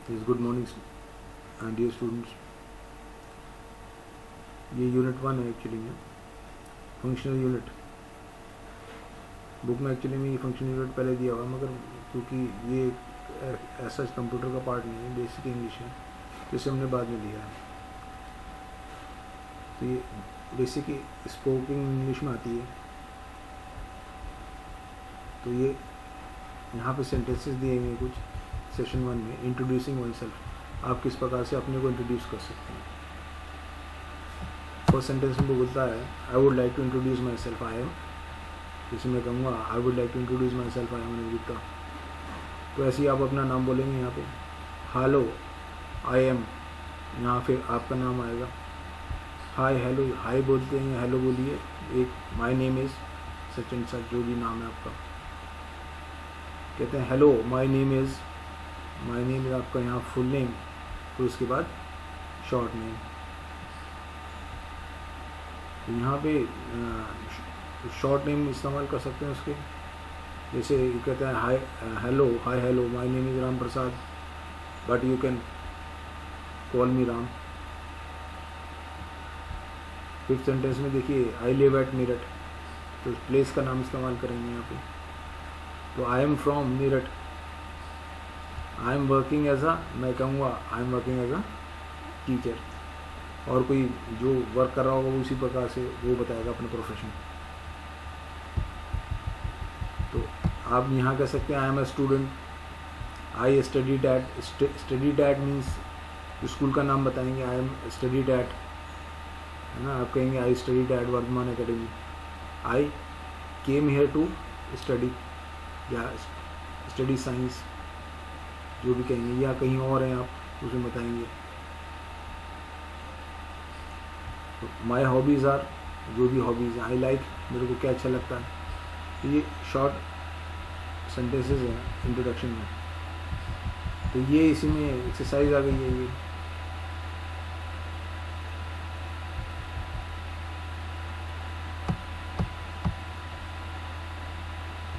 Yes, good morning and dear students. ये unit 1 है actually में, फंक्शनल यूनिट। बुक में एक्चुअली में ये फंक्शनल यूनिट पहले दिया हुआ, मगर क्योंकि ये ऐसा कंप्यूटर का पार्ट नहीं है, बेसिक इंग्लिश है, तो इसे हमने बाद में दिया है। तो ये बेसिक स्पोकन इंग्लिश में आती है। तो ये यहाँ पे सेंटेंसेस दिए हुए हैं कुछ सेशन 1 में। इंट्रोड्यूसिंग वन सेल्फ, आप किस प्रकार से अपने को इंट्रोड्यूस कर सकते हैं। फर्स्ट सेंटेंस में बोलता है I would like to introduce my self I am. जैसे मैं कहूँगा I would like to introduce my self I am Aniruddha, तो ऐसे ही आप अपना नाम बोलेंगे। यहाँ पे हेलो आई एम, यहाँ फिर आपका नाम आएगा। हाय हेलो, हाय बोलते हैं, हेलो बोलिए। एक माई नेम इज़ सच एंड सच, जो भी नाम है आपका। कहते हैं हेलो माई नेम इज़ आपका यहाँ फुल नेम, फिर उसके बाद शॉर्ट नेम। तो यहाँ पे शॉर्ट नेम इस्तेमाल कर सकते हैं उसके। जैसे कहते हैं hi hello my name is Ram Prasad, but you can call me Ram. Fifth sentence में देखिए आई लिव एट मेरठ, तो प्लेस का नाम इस्तेमाल करेंगे यहाँ पे। तो I am from Meerut. I am working as a, मैं कहूँगा I am working as a teacher, और कोई जो वर्क कर रहा होगा वो उसी प्रकार से वो बताएगा अपना प्रोफेशन। तो आप यहाँ कह सकते हैं आई am a student, I study that. Study that means school का नाम बताएंगे, आई एम स्टडी डैट, है ना। आप कहेंगे I study at Vardhman Academy. I came here to study, या स्टडी साइंस, जो भी कहेंगे। या कहीं और हैं आप, उसमें बताएंगे। माई हॉबीज़ आर, जो भी हॉबीज़ हैं। आई लाइक, मेरे को क्या अच्छा लगता है। तो ये शॉर्ट सेंटेंसेस हैं इंट्रोडक्शन में। तो ये इसी में एक्सरसाइज आ गई है ये।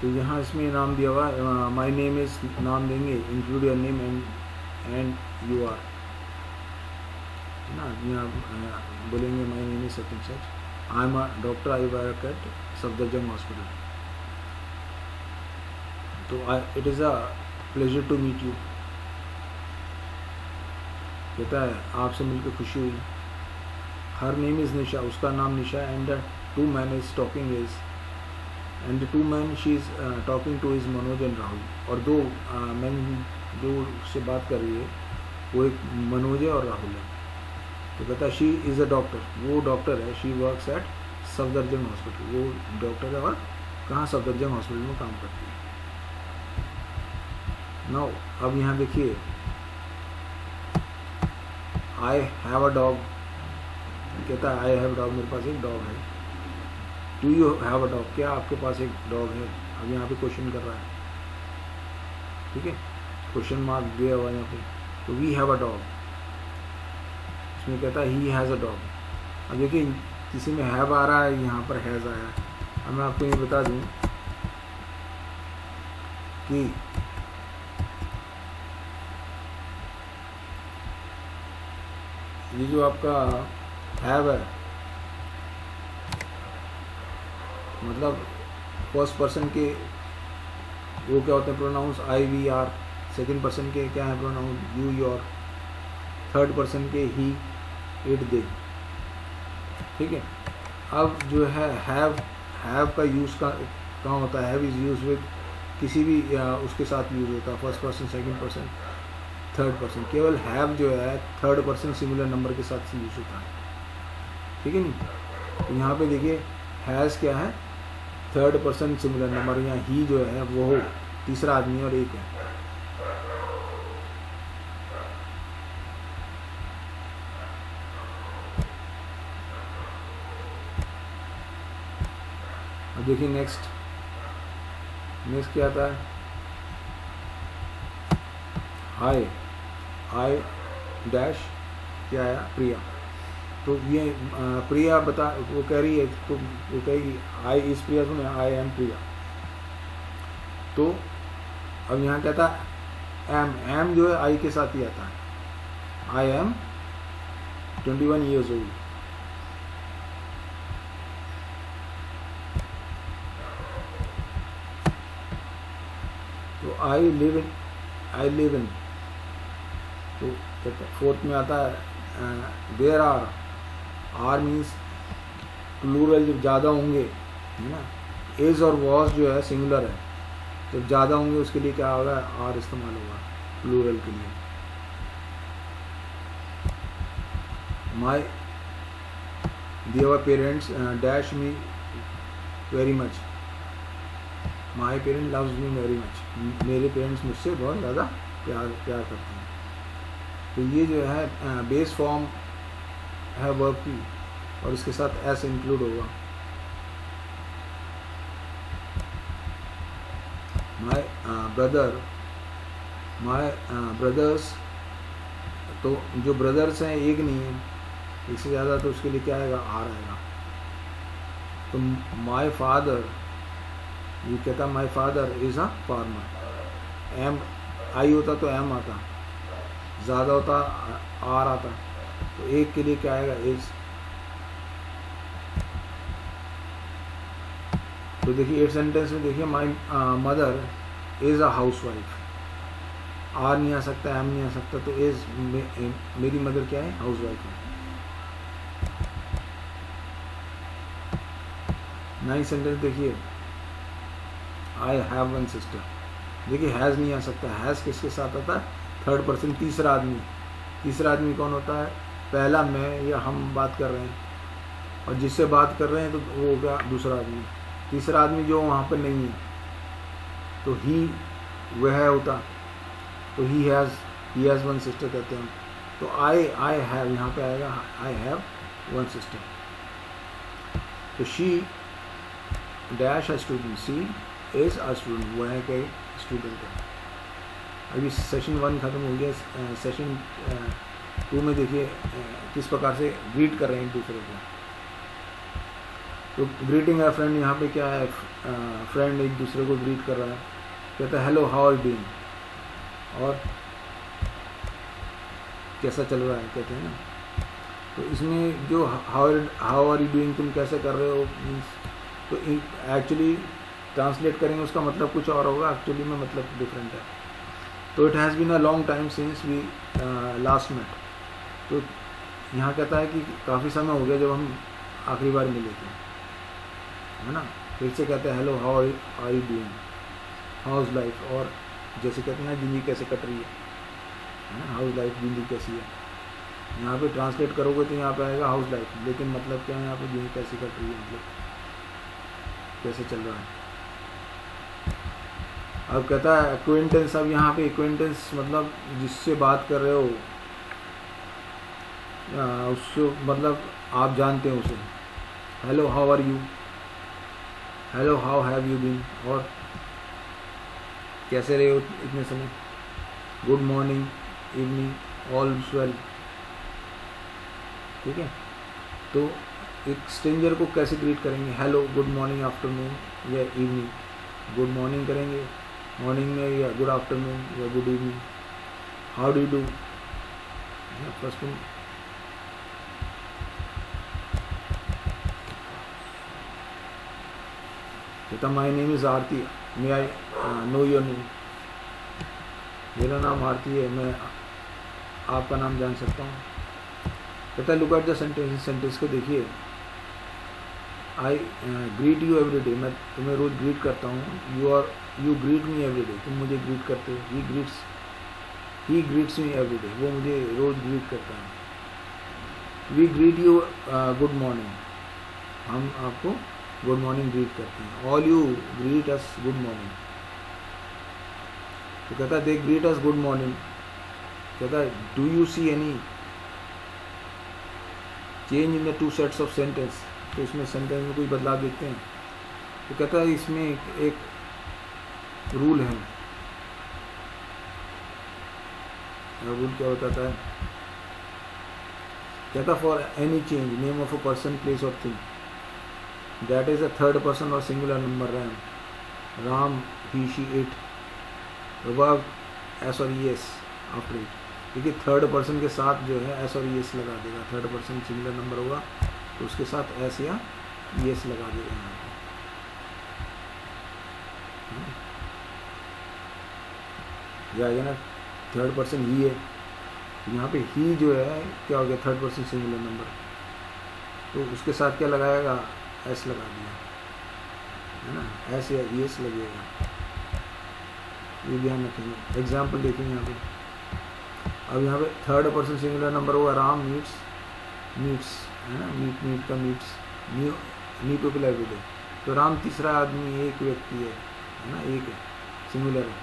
तो यहाँ इसमें नाम दिया हुआ, माई नेम इज़, नाम देंगे, include your name and you are, ना। यहाँ बोलेंगे my name is such and such, I am a doctor, I work at Safdarjung hospital. तो it is a pleasure to meet you, कहता है आपसे मिलकर खुशी हुई। हर नेम इज़ निशा, उसका नाम Nisha. And the two man is talking is, and the two man she is talking to is Manoj and Rahul. और दो मैन जो उससे बात कर रही है वो एक मनोज है और राहुल है। तो कहता है शी इज़ अ डॉक्टर, वो डॉक्टर है। She works at Safdarjung hospital, वो डॉक्टर है और कहाँ, सफदरजंग हॉस्पिटल में काम करती है। नाउ अब यहाँ देखिए आई हैव अ डॉग, कहता है आई हैव डॉग, मेरे पास एक डॉग है। Do you have a dog, क्या आपके पास एक डॉग है। अब यहाँ पे क्वेश्चन कर रहा है, ठीक है, क्वेश्चन मार्क दिया हुआ यहाँ पे। तो वी हैव अ डॉग, इसमें कहता है ही हैज़ अ डॉग। अब देखिए किसी में हैव आ रहा है, यहाँ पर हैज़ आया है। अब मैं आपको ये बता दूँ कि ये जो आपका हैव है, मतलब फर्स्ट पर्सन के वो क्या होते हैं pronouns, I we our. Second person के क्या है pronouns, you your. Third person के ही इट दे, ठीक है। अब जो है हैव का यूज़ कहाँ होता है। हैव इज़ यूज विद किसी भी उसके साथ यूज़ होता है, first person, second person, third person. केवल हैव जो है थर्ड पर्सन सिंगुलर नंबर के साथ से यूज़ होता है, ठीक है नहीं। तो यहाँ पे देखिए हैज़ क्या है, थर्ड पर्सन सिंगुलर नंबर। यहाँ ही जो है वो तीसरा आदमी और एक है। अब देखिए नेक्स्ट क्या आता है, हाय, आई डैश क्या आया, प्रिया। तो ये प्रिया बता, वो कह रही है, तो वो कहेगी आई इज़ प्रिया, तो मैं आई एम प्रिया। तो अब यहाँ कहता एम जो है आई के साथ ही आता है। I M 21 years old। तो आई लिव इन, तो फोर्थ में आता है देयर आर मीन्स प्लूरल, जब ज़्यादा होंगे, है ना। इज और वॉज जो है सिंगुलर है, जब ज़्यादा होंगे उसके लिए क्या होगा, आर इस्तेमाल होगा प्लूरल के लिए। My their parents dash me very much, my parent loves me very much, मेरे पेरेंट्स मुझसे बहुत ज़्यादा प्यार करते हैं। तो ये जो है बेस फॉर्म है वर्ब की, और इसके साथ एस इंक्लूड होगा। माई ब्रदर्स, तो जो ब्रदर्स हैं एक नहीं है, इससे ज़्यादा, तो उसके लिए क्या आएगा, आर आएगा। तो माई फादर, ये कहता my father is a farmer, am I होता तो एम आता, ज़्यादा होता आर आता, तो एक के लिए क्या आएगा, इज। तो देखिए 8 सेंटेंस में देखिए, my mother is a housewife, are नहीं आ सकता, एम नहीं आ सकता, तो इज, मेरी मदर क्या है, हाउस वाइफ है। 9 सेंटेंस देखिए, आई हैव वन सिस्टर, देखिए हैज़ नहीं आ सकता, हैज़ किसके साथ आता है, थर्ड पर्सन, तीसरा आदमी। तीसरा आदमी कौन होता है, पहला मैं या हम बात कर रहे हैं, और जिससे बात कर रहे हैं तो वो हो गया दूसरा आदमी। तीसरा आदमी जो वहाँ पर नहीं है, तो ही वह होता, तो ही हैज़ वन सिस्टर कहते हैं। तो आई हैव यहाँ पे आएगा, आई हैव वन सिस्टर। तो she dash a student, she is a student, वह है कि स्टूडेंट है। अभी सेशन 1 ख़त्म हो गया, सेशन 2 में देखिए किस प्रकार से ग्रीट कर रहे हैं एक दूसरे को। तो ग्रीटिंग है फ्रेंड, यहाँ पे क्या है, फ्रेंड एक दूसरे को ग्रीट कर रहा है, कहता है hello how are you doing, और कैसा चल रहा है कहते हैं ना। तो इसमें जो हाउ आर यू डूइंग, तुम कैसे कर रहे हो, मीन्स, तो एक्चुअली ट्रांसलेट करेंगे उसका मतलब कुछ और होगा, एक्चुअली में मतलब डिफरेंट है। तो it has been a long time since we last met, तो यहाँ कहता है कि काफ़ी समय हो गया जब हम आखिरी बार मिले थे, है ना। फिर से कहते हैं hello how are you doing, how's life, और जैसे कहते हैं ना ज़िंदगी कैसे कट रही है ना, हाउस लाइफ, ज़िंदगी कैसी है। यहाँ पे ट्रांसलेट करोगे तो यहाँ पे आएगा हाउस लाइफ, लेकिन मतलब क्या है, यहाँ पे ज़िंदगी कैसी कट रही है, मतलब कैसे चल रहा है। अब कहता है एक्वेंटेंस, अब यहाँ पे एक्वेंटेंस मतलब जिससे बात कर रहे हो, उससे मतलब आप जानते हैं उसे। Hello how are you, hello how have you been, और कैसे रहे हो इतने समय, good morning, evening, all well, ठीक है। तो एक स्ट्रेंजर को कैसे ग्रीट करेंगे, हेलो, गुड मॉर्निंग, आफ्टरनून या इवनिंग। गुड मॉर्निंग करेंगे मॉर्निंग में, या गुड आफ्टरनून या good evening. How do you do, first में कहता my name is Aarti, may I know your name, मेरा नाम आरती है, मैं आपका नाम जान सकता हूँ। कहता है look at the sentence, sentence को देखिए। I greet you every day, मैं तुम्हें रोज़ ग्रीट करता हूँ। You greet me every day, तुम मुझे ग्रीट करते हो। He greets me every day, वो मुझे रोज़ ग्रीट करता है। We greet you good morning, हम आपको गुड मॉर्निंग ग्रीट करते हैं। All you greet us good morning, तो कहता है they greet us good morning. कहता है do you see any change in the two sets of sentence, तो इसमें सेंटेंस में कोई बदलाव देखते हैं। तो कहता है इसमें एक रूल है। रूल क्या बताता है, कहता for any change name of a person, place और thing that is a third person और singular number, Ram, he, she, it, the verb s और ई एस आफ्टर इट, क्योंकि थर्ड पर्सन के साथ जो है एस और ई एस लगा देगा। थर्ड पर्सन सिंगुलर नंबर होगा तो उसके साथ एस या ई एस लगा देगा यहाँ पे। जाएगा ना, थर्ड पर्सन ही है, यहाँ पे ही जो है क्या हो गया, थर्ड पर्सन सिंगुलर नंबर, तो उसके साथ क्या लगाएगा, एस लगा दिया है ना, एस या ई एस लगेगा, ये ध्यान रखेंगे। एग्जाम्पल देखेंगे यहाँ पे। अब यहाँ पे थर्ड पर्सन सिंगुलर नंबर होगा, राम मीट्स है ना, मीट का meets, new people every day, तो राम तीसरा आदमी, एक व्यक्ति है ना, एक है, सिंगुलर है,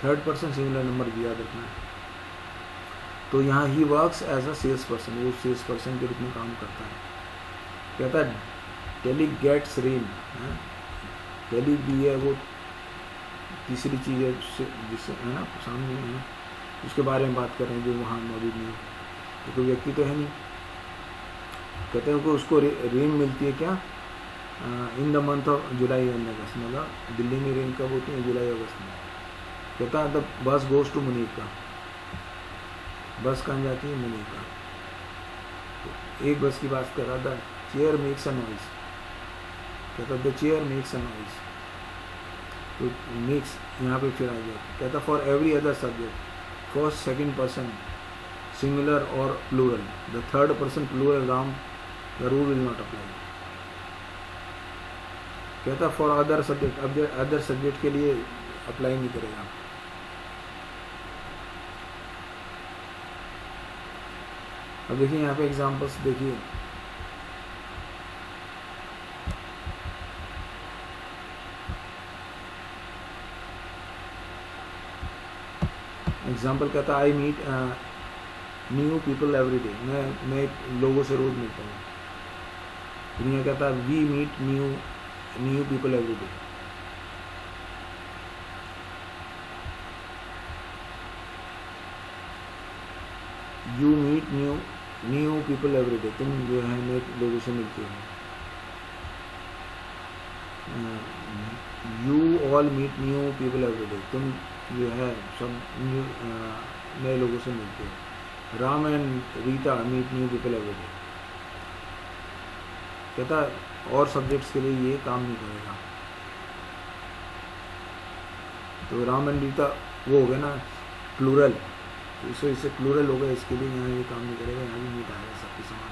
थर्ड पर्सन सिंगुलर नंबर भी याद रखना है। तो यहाँ he works as a sales person, वो सेल्स पर्सन के रूप में काम करता है। कहता है टेली गेट्स रेन, टेली भी है वो तीसरी चीज़ है जिससे है ना सामने है ना, उसके बारे में बात कर रहे हैं जो वहाँ मौजूद नहीं है, तो कोई व्यक्ति तो है नहीं। कहते हैं कि उसको रेन मिलती है क्या, in the month of July and August, मतलब दिल्ली में रेन कब होती है, जुलाई अगस्त में। कहता है द बस गोज टू मुनीका, बस कहाँ जाती है, मुनीका। तो एक बस की बात कर रहा था, चेयर मेक्स अ नॉइज, कहता the chair makes a noise, तो मेक्स यहाँ पे फिर आ गया। कहता for every other subject, first second person singular और plural, the third person plural Ram, the rule will not apply. कहता फॉर अदर सब्जेक्ट, अब अदर सब्जेक्ट के लिए अप्लाई नहीं करेगा। अब देखिए यहाँ पे एग्जांपल्स देखिए, एग्जाम्पल कहता है I meet new people every day, मैं लोगों से रोज मिलता हूँ। दुनिया कहता है we meet new people every day. You meet new people every day, तुम जो है नए लोगों से मिलते हो। You all meet new people every day, तुम जो है सब नए लोगों से मिलते हो। Ram and Rita meet new people every day. कहता और सब्जेक्ट्स के लिए ये काम नहीं करेगा। तो राम एंड रीता वो हो गया ना प्लूरल, इससे प्लूरल हो गया, इसके लिए यहाँ ये काम नहीं करेगा, यहाँ भी मीट आएगा सबके समान।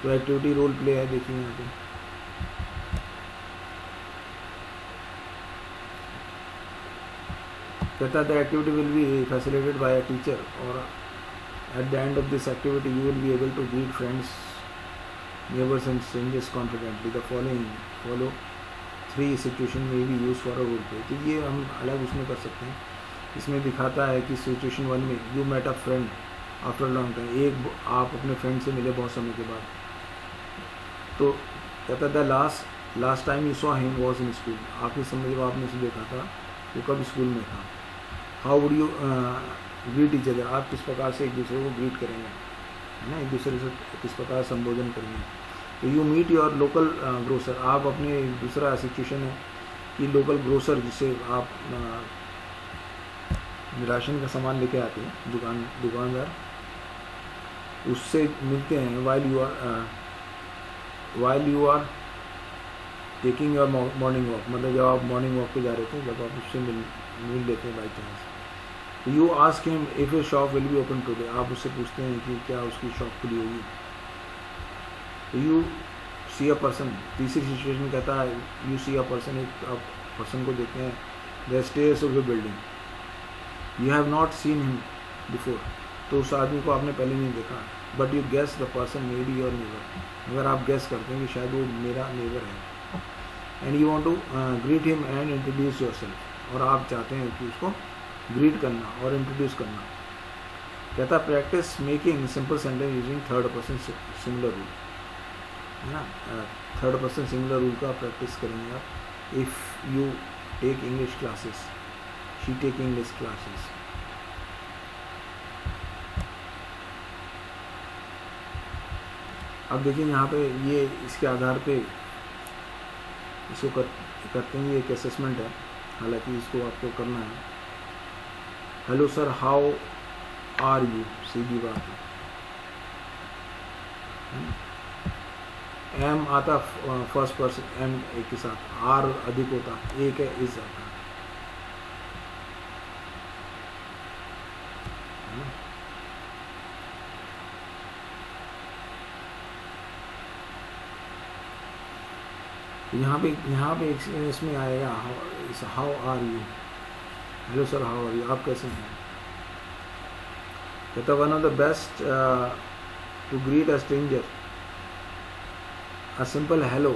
तो एक्टिविटी रोल प्ले है, देखिए यहाँ पे कहता है the activity will be facilitated by a teacher और at the end of this activity you will be able to greet friends, neighbours and strangers confidently. The follow 3 situation में भी use for a role play. तो ये हम अलग उसमें कर सकते हैं। इसमें दिखाता है कि सिचुएशन 1 में you met a friend after long time, एक आप अपने फ्रेंड से मिले बहुत समय के बाद। तो कहता था last time you saw him was in school, आखिरी समय जब आपने उसे देखा था वो कब स्कूल में था। How would you greet each other, आप किस प्रकार से एक दूसरे को ग्रीट करेंगे, है ना, एक दूसरे से किस प्रकार संबोधन करेंगे। तो you meet your local grocer, आप अपने दूसरा सिचुएशन है कि लोकल ग्रोसर जिससे आप राशन का सामान लेके आते हैं, दुकानदार, उससे मिलते हैं। While you are taking your morning walk, मतलब जब आप मॉर्निंग वॉक पे जा रहे थे, जब आप उससे मिल लेते हैं बाई चांस। तो you ask him if A shop will be open today, आप उससे पूछते हैं कि क्या उसकी शॉप खुली होगी। तो यू सी अ पर्सन, तीसरी सिचुएशन कहता है यू सी अ पर्सन, एक आप पर्सन को देखते हैं, the stairs of the building, you have not seen him before, तो उस आदमी को आपने पहले नहीं देखा, but you guess the person may be your neighbour, मगर आप गेस करते हैं कि शायद वो मेरा नेबर है। And you want to greet him and introduce yourself, और आप चाहते हैं कि उसको ग्रीट करना और इंट्रोड्यूस करना। कहता practise making simple sentence using third person singular rule, है ना, थर्ड पर्सन सिंगुलर रूल का प्रैक्टिस करेंगे आप। If you take English classes, she take English classes. अब देखिए यहाँ पे ये इसके आधार पे इसको करते हैं, ये एक असेसमेंट है, हालांकि इसको आपको करना है। Hello sir how are you, सीधी बात है। एम आता फर्स्ट पर्सन एम एक के साथ, आर अधिक होता, एक है इज आता है। यहाँ पे इसमें आएगा how are you, hello sir how are you, आप कैसे हैं। कहता one of the best to greet a stranger, a simple hello.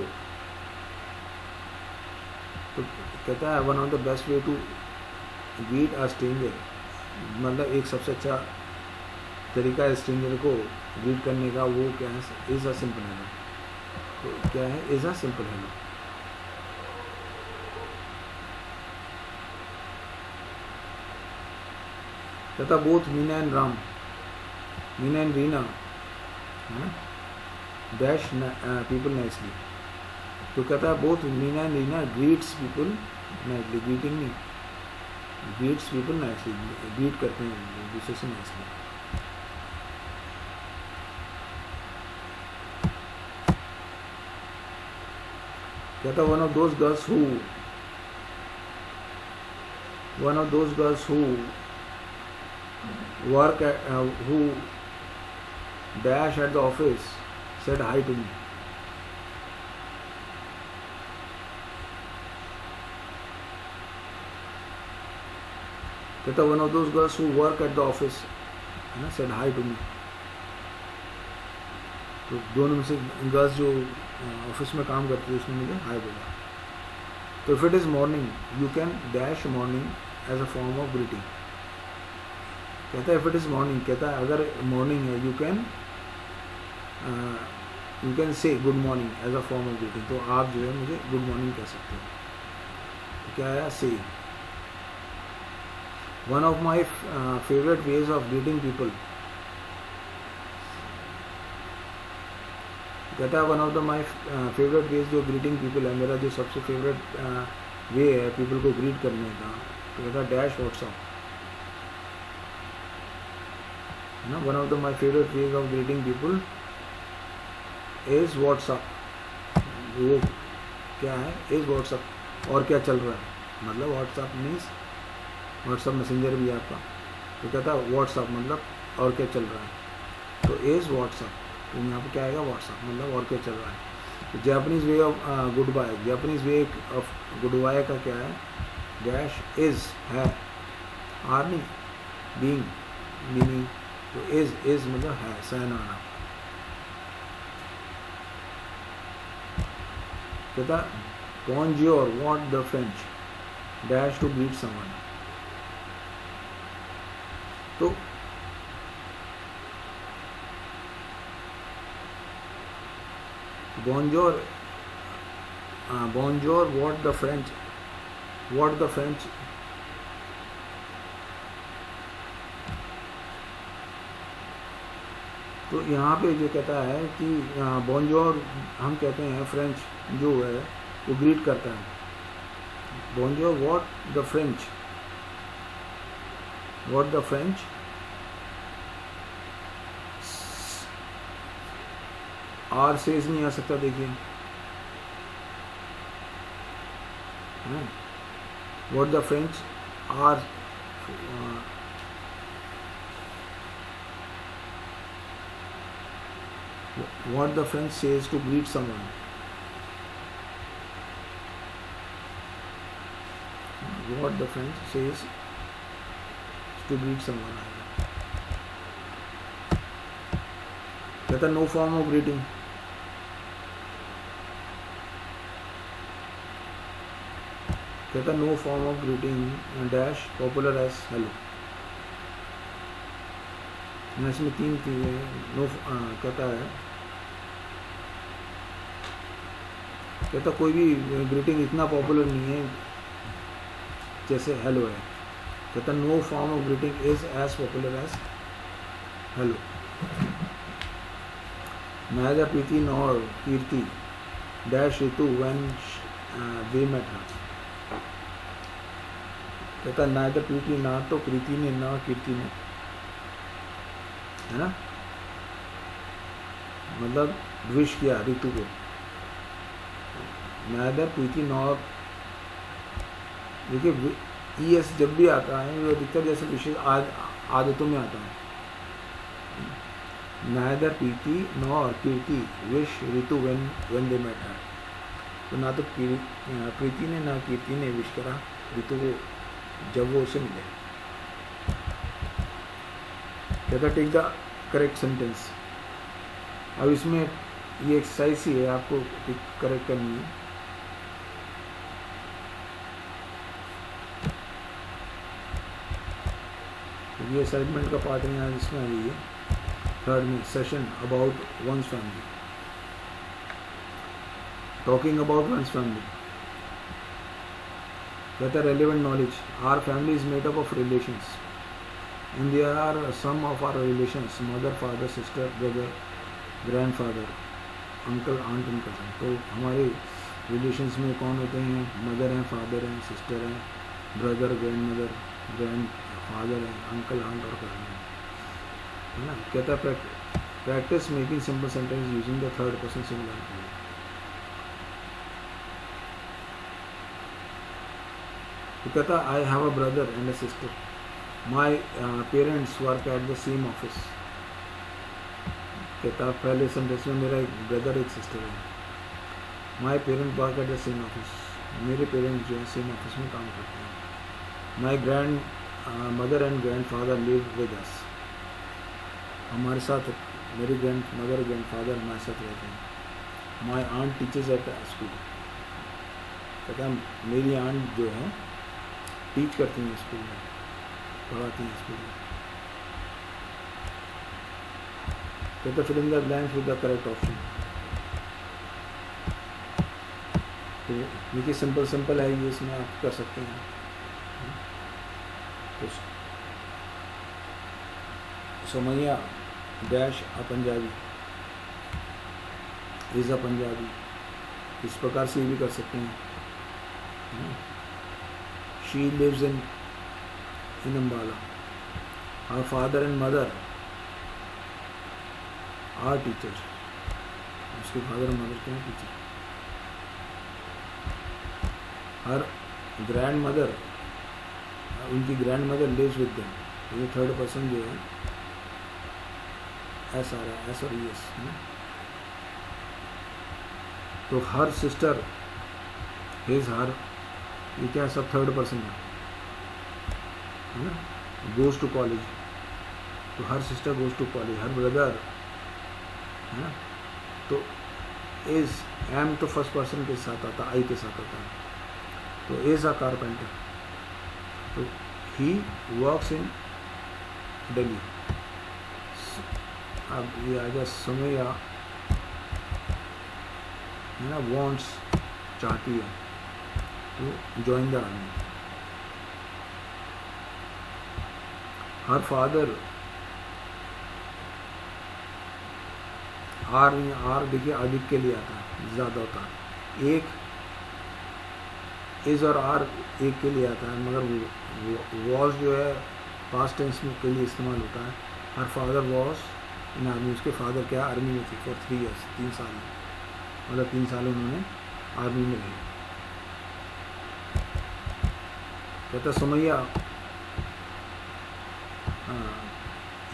तो कहता है one of the best way to greet a stranger, मतलब एक सबसे अच्छा तरीका है स्ट्रेंजर को ग्रीट करने का, वो क्या है, इज अ सिंपल हेलो। तो क्या है, इज अ सिंपल हेलो। कहता both Meena and Ram, Meena and Reena dash people nicely. तो कहता है both Meena and Reena greets people nicely, greeting नहीं, ग्रीट्स पीपल नाइसली, ग्रीट करते हैं दूसरे से नाइसली। कहता one of those girls who work at, who dash at the office said hi to me। कहता one of those girls who work at the office है ना said hi to me। तो दोनों में से गर्ल्स जो office में काम करती है उसने मुझे हाय बोला। तो if it is morning you can dash morning as a form of greeting. कहता है इफ इट इज मॉर्निंग, कहता है अगर मॉर्निंग है you can say good morning as a form of greeting. तो आप जो है मुझे गुड मॉर्निंग कह सकते हो। तो क्या है, say. One of my favourite ways of greeting people, कहता है one of the my favourite ways जो ग्रीटिंग पीपल है, मेरा जो सबसे फेवरेट वे है पीपल को ग्रीट करने का, तो कहता है डैश व्हाट्सअप ना। One of the my favourite ways of greeting people is what's up. वो क्या है, इज व्हाट्सअप, और क्या चल रहा है, मतलब व्हाट्सअप मीन्स व्हाट्सअप मैसेंजर भी है आपका। तो कहता है व्हाट्सअप मतलब और क्या चल रहा है, तो इज व्हाट्सअप। तो यहाँ पर क्या आएगा, व्हाट्सअप मतलब और क्या चल रहा है। तो Japanese way of goodbye, Japanese way of goodbye का क्या है, डैश इज है, आर नहीं, बीइंग मीनिंग। तो इज मतलब है, sayonara। कहता bonjour what the French dash to greet someone। तो bonjour what the French तो यहाँ पे जो कहता है कि बोंजोर हम कहते हैं, फ्रेंच जो है वो ग्रीट करता है। बोंजोर what the French are says नहीं आ सकता, देखिए what the French are what the French says to greet someone। What the French says to greet someone। कहता नो फॉर्म ऑफ ग्रीटिंग, कहता no form of greeting dash popular as hello. इसमें तीन चीजें no कहता है, कहता कोई भी ग्रीटिंग इतना पॉपुलर नहीं है जैसे हेलो है। कहता no form of greeting is as popular as hello. neither Preeti nor Kirti dash Ritu when they met her। कहता नाइदर प्रीति, ना तो प्रीति ने ना कीर्ति ने, है ना, मतलब विश किया ऋतु को। नाइदर प्रीति नॉर, देखिए ईएस जब भी आता है वो अधिकतर जैसे विशेष आदतों में आता है। Neither Preeti nor Kirti wish Ritu when they met her, तो ना तो प्रीति ने ना कीर्ति ने विश करा ऋतु को जब वो उसे मिले। कहता टेक द करेक्ट सेंटेंस। अब इसमें ये एक्सरसाइज ही है, आपको करेक्ट करनी है। ये असाइनमेंट का पार्ट है यहाँ, इसमें आ गई है थर्ड में, session about one's family, talking about one's family. कहता है relevant knowledge, our family is made up of relations and there are some of our relations mother father sister brother grandfather uncle aunt and cousin. तो हमारे relations में कौन होते हैं? Mother हैं, father हैं, सिस्टर हैं, brother, grand mother, grand father है, अंकल आंट और कजन है ना। कहता है practice making simple sentence using the third person singular. तो कहता I have a brother and a sister, my parents work at the same office. कहता पहले सेंटेंस में मेरा एक ब्रदर एक सिस्टर है, my parent work at the same office, मेरे पेरेंट्स जो है सेम ऑफिस में काम करते हैं। My grand mother and grand father live with us, हमारे साथ मेरे ग्रैंड मदर ग्रैंड फादर हमारे साथ रहते हैं। My aunt teachers at school, कहता है मेरी आंट जो है टीच करती हैं स्कूल में, पढ़ाती हैं स्कूल में। कहता fill in the blanks with the correct option. तो देखिए सिंपल सिंपल है ये, इसमें आप कर सकते हैं। तो Somaiya dash a Punjabi is a Punjabi, इस प्रकार से ये भी कर सकते हैं। She lives in Ambala, our father and mother are teacher, उसके फादर और मदर के हैं टीचर। हर ग्रैंड मदर, उनकी grandmother lives with them, ये थर्ड पर्सन जो है एस आ रहा है, एस और एस है ना। तो हर सिस्टर हिज हर, ये क्या है, सब थर्ड पर्सन है ना। गोज टू कॉलेज, तो her sister goes to college, her brother है ना। तो इज एम तो फर्स्ट पर्सन के साथ आता, आई के साथ आता है। तो इज अ कारपेंटर, तो ही वर्क्स इन दिल्ली। अब ये आ जाए सुमैया है ना, वॉन्ट्स चाहती है to join the army. Her father, आर देखिए अधिक के लिए आता है, ज़्यादा होता है। एक इज और आर एक के लिए आता है, मगर वॉज जो है पास्ट टेंस में के लिए इस्तेमाल होता है। Her father was in army, उसके फादर क्या आर्मी में थे फॉर 3 years, 3 साल, मतलब 3 साल उन्होंने आर्मी में रहे। कहता Sumaiya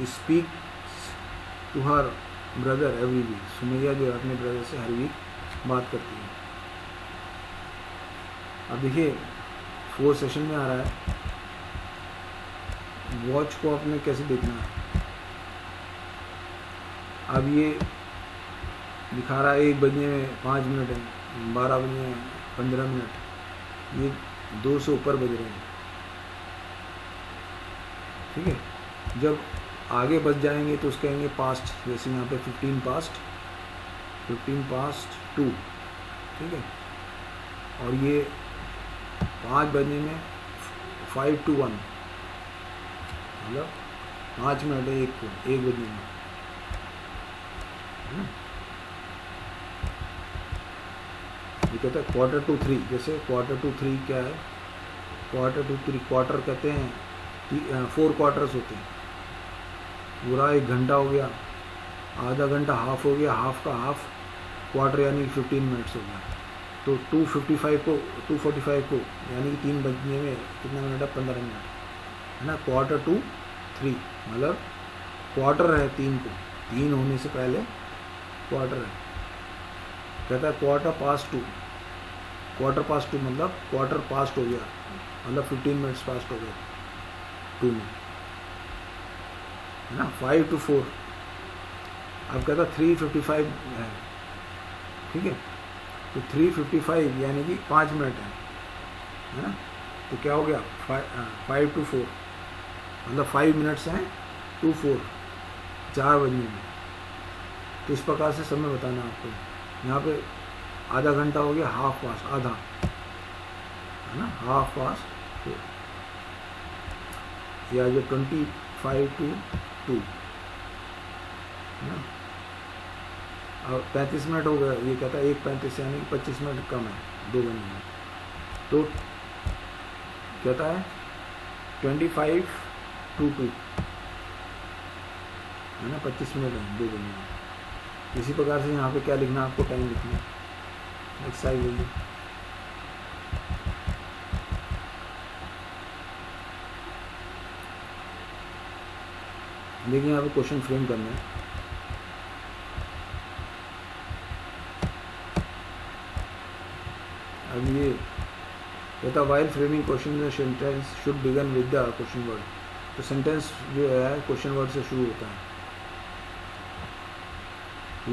speak to her brother every week, Sumaiya जो है अपने ब्रदर से हर वीक बात करती है। अब देखिए 4th सेशन में आ रहा है, वॉच को अपने कैसे देखना है। अब ये दिखा रहा है 1 बजने में 5 मिनट है, 12 बजने में 15 मिनट, ये 2 से ऊपर बज रहे हैं, ठीक है। जब आगे बज जाएंगे तो उसके कहेंगे पास्ट, जैसे यहाँ पे 15 past 2, ठीक है। और ये 5 बजने में 5 to 1, मतलब 5 मिनट है 1 बजने में, है ना। ये कहता है 2:45, जैसे 2:45 क्या है, क्वार्टर टू थ्री, क्वार्टर कहते हैं 4 क्वार्टर्स होते हैं। पूरा 1 घंटा हो गया, आधा घंटा हाफ हो गया, हाफ का हाफ क्वार्टर यानी 15 मिनट्स हो गया। तो 2:45 को यानी कि 3 बजने में कितना मिनट है, 15 मिनट है ना। क्वार्टर टू 3 मतलब क्वार्टर है 3 को, 3 होने से पहले क्वार्टर है। कहता है क्वार्टर पास्ट टू मतलब क्वार्टर पास्ट हो गया, मतलब 15 मिनट्स पास्ट हो गए 2 में, है ना। 5 to 4, अब कहता 3:55 है, ठीक है। तो 3:55 यानी कि 5 मिनट है ना। तो क्या हो गया 5 to 4 मतलब 5 मिनट्स हैं टू 4, 4 बजने में। तो इस प्रकार से समय बताना आपको। यहाँ पे आधा घंटा हो गया, हाफ पास आधा, है ना, हाफ पास 4, या जो 25 to 2 है ना। अब 35 मिनट हो गया, ये कहता है 1:35 यानी कि 25 मिनट कम है 2 बजने में। तो कहता है 25 to 2 है ना, 25 मिनट है 2 बजने में। इसी प्रकार से यहाँ पे क्या लिखना है आपको, टाइम लिखना है। एक्सरसाइज होगी, देखिए यहाँ पे क्वेश्चन फ्रेम करना है। अब ये कहता while framing question sentence should begin with the question word. तो सेंटेंस जो है क्वेश्चन वर्ड से शुरू होता है।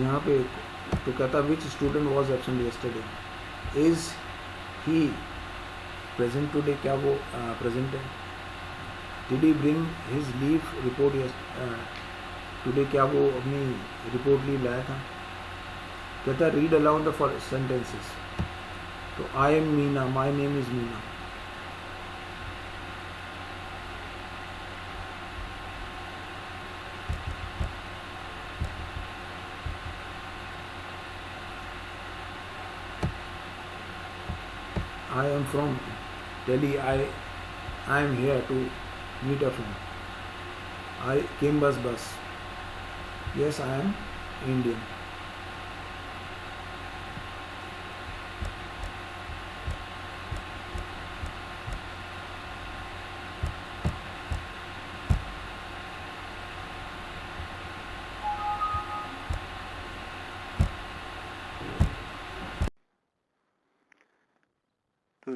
यहाँ पे तो कहता which student was absent yesterday, is he present today, क्या वो प्रेजेंट है। Did he bring his leave report today, क्या वो अपनी रिपोर्ट लीव लाया था। कहता रीड अलाउड द सेंटेंसेस। तो I am Meena, my name is Meena. I am from Delhi. I am here to meet a friend. I came bus. Yes, I am Indian. तो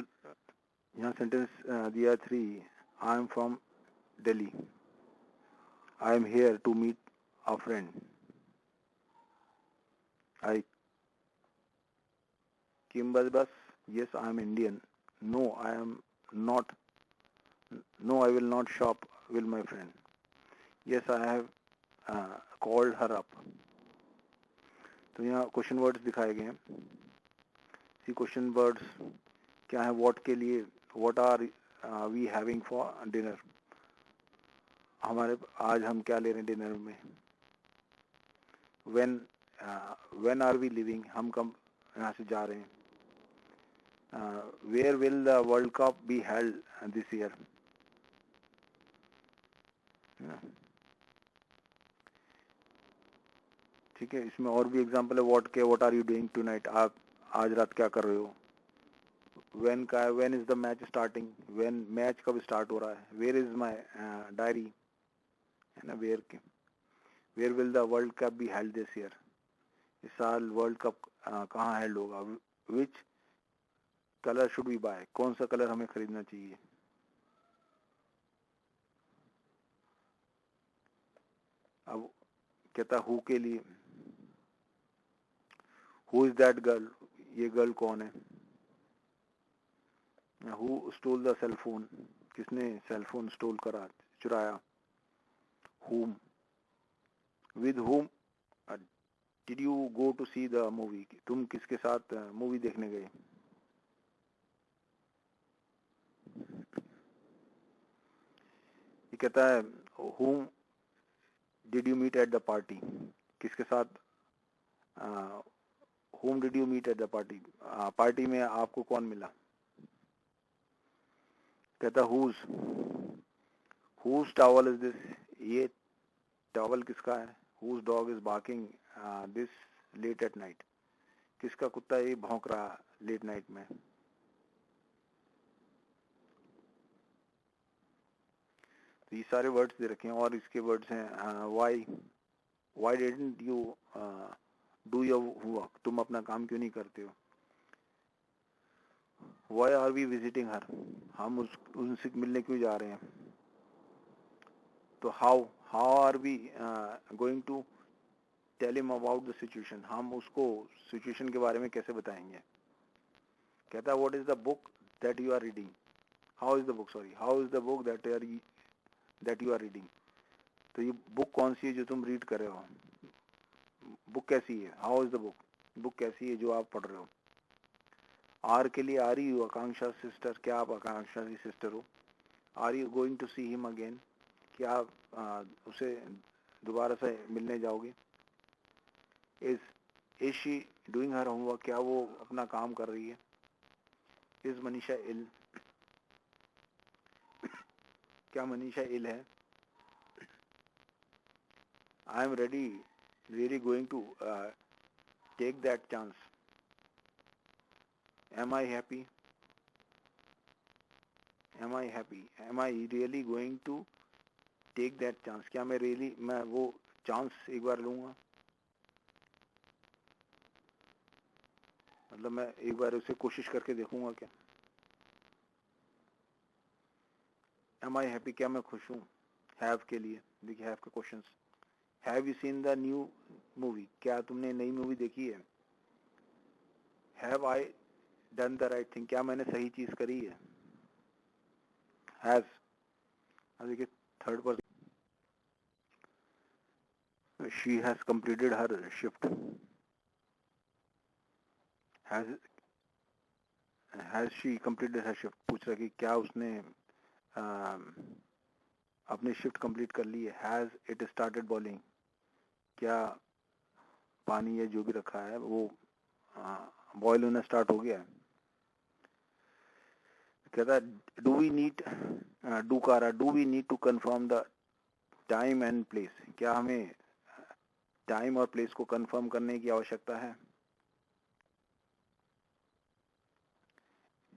यहाँ sentence दिया 3, I am from Delhi, I am here to meet a friend, I came bus, yes I am Indian, no I am not, no I will not shop with my friend, yes I have called her up. तो यहाँ question words दिखाए गए हैं। सी question words क्या है, what के लिए, what are we having for dinner, हमारे आज हम क्या ले रहे हैं डिनर में। व्हेन आर वी लिविंग, हम कब यहाँ से जा रहे हैं। Where will the world cup be held this year. ठीक है, इसमें और भी एग्जांपल है व्हाट के, what are you doing tonight, आप आज रात क्या कर रहे हो। व्हेन का है, when is the match starting, when match कब स्टार्ट हो रहा है। वेयर इज माय डायरी, है ना, where will the world cup be held this year, इस साल वर्ल्ड कप कहाँ हेल्ड होगा। Which colour should we buy, कौन सा कलर हमें खरीदना चाहिए। अब कहता हु के लिए, हु इज दैट गर्ल, ये गर्ल कौन है। Who stole the cell phone, किसने सेल फोन स्टोल करा, चुराया। whom, with whom did you go to see the movie, तुम किसके साथ मूवी देखने गए। ये कहता है whom did you meet at the party, किसके साथ whom did you meet at the party, party में आपको कौन मिला। कहता whose towel is this, ये टॉवल किसका है. whose dog is barking this late at night, किसका कुत्ता ये भौंक रहा लेट नाइट में. तो ये सारे वर्ड्स दे रखे हैं और इसके वर्ड्स हैं why didn't you do your work, तुम अपना काम क्यों नहीं करते हो. why are we visiting her, हम उनसे मिलने क्यों जा रहे हैं. तो how are we going to tell him about the situation, हम उसको सिचुएशन के बारे में कैसे बताएंगे. कहता है what is the book that you are reading, how is the book that you are reading. तो ये बुक कौन सी है जो तुम रीड कर रहे हो. बुक कैसी है, हाउ इज द बुक कैसी है जो आप पढ़ रहे हो. आर के लिए आर यू आकांक्षा सिस्टर, क्या आप आकांक्षा की सिस्टर हो. Are you going to see him again, क्या आप उसे दोबारा से मिलने जाओगे. Is she doing her homework, क्या वो अपना काम कर रही है. इज मनीषा इल, क्या मनीषा इल है. I am really going to take that chance. Am I happy? Am I really going to take that chance? क्या मैं वो चांस एक बार लूंगा. मतलब मैं एक बार उसे कोशिश करके देखूंगा क्या. Am I happy, क्या मैं खुश हूँ. Have के लिए देखिए have के questions. Have you seen the new movie, क्या तुमने नई मूवी देखी है. Have I done the right thing, क्या मैंने सही चीज करी है. Has, अब देखिए third person. She has completed her shift. Has she completed her shift, पूछ रहा कि क्या उसने अपनी शिफ्ट कंप्लीट कर ली है. हैज इट स्टार्टेड बॉइलिंग, क्या पानी या जो भी रखा है वो बॉयल होना स्टार्ट हो गया है. कहता है do we need to confirm the time and place, क्या हमें टाइम और प्लेस को कंफर्म करने की आवश्यकता है.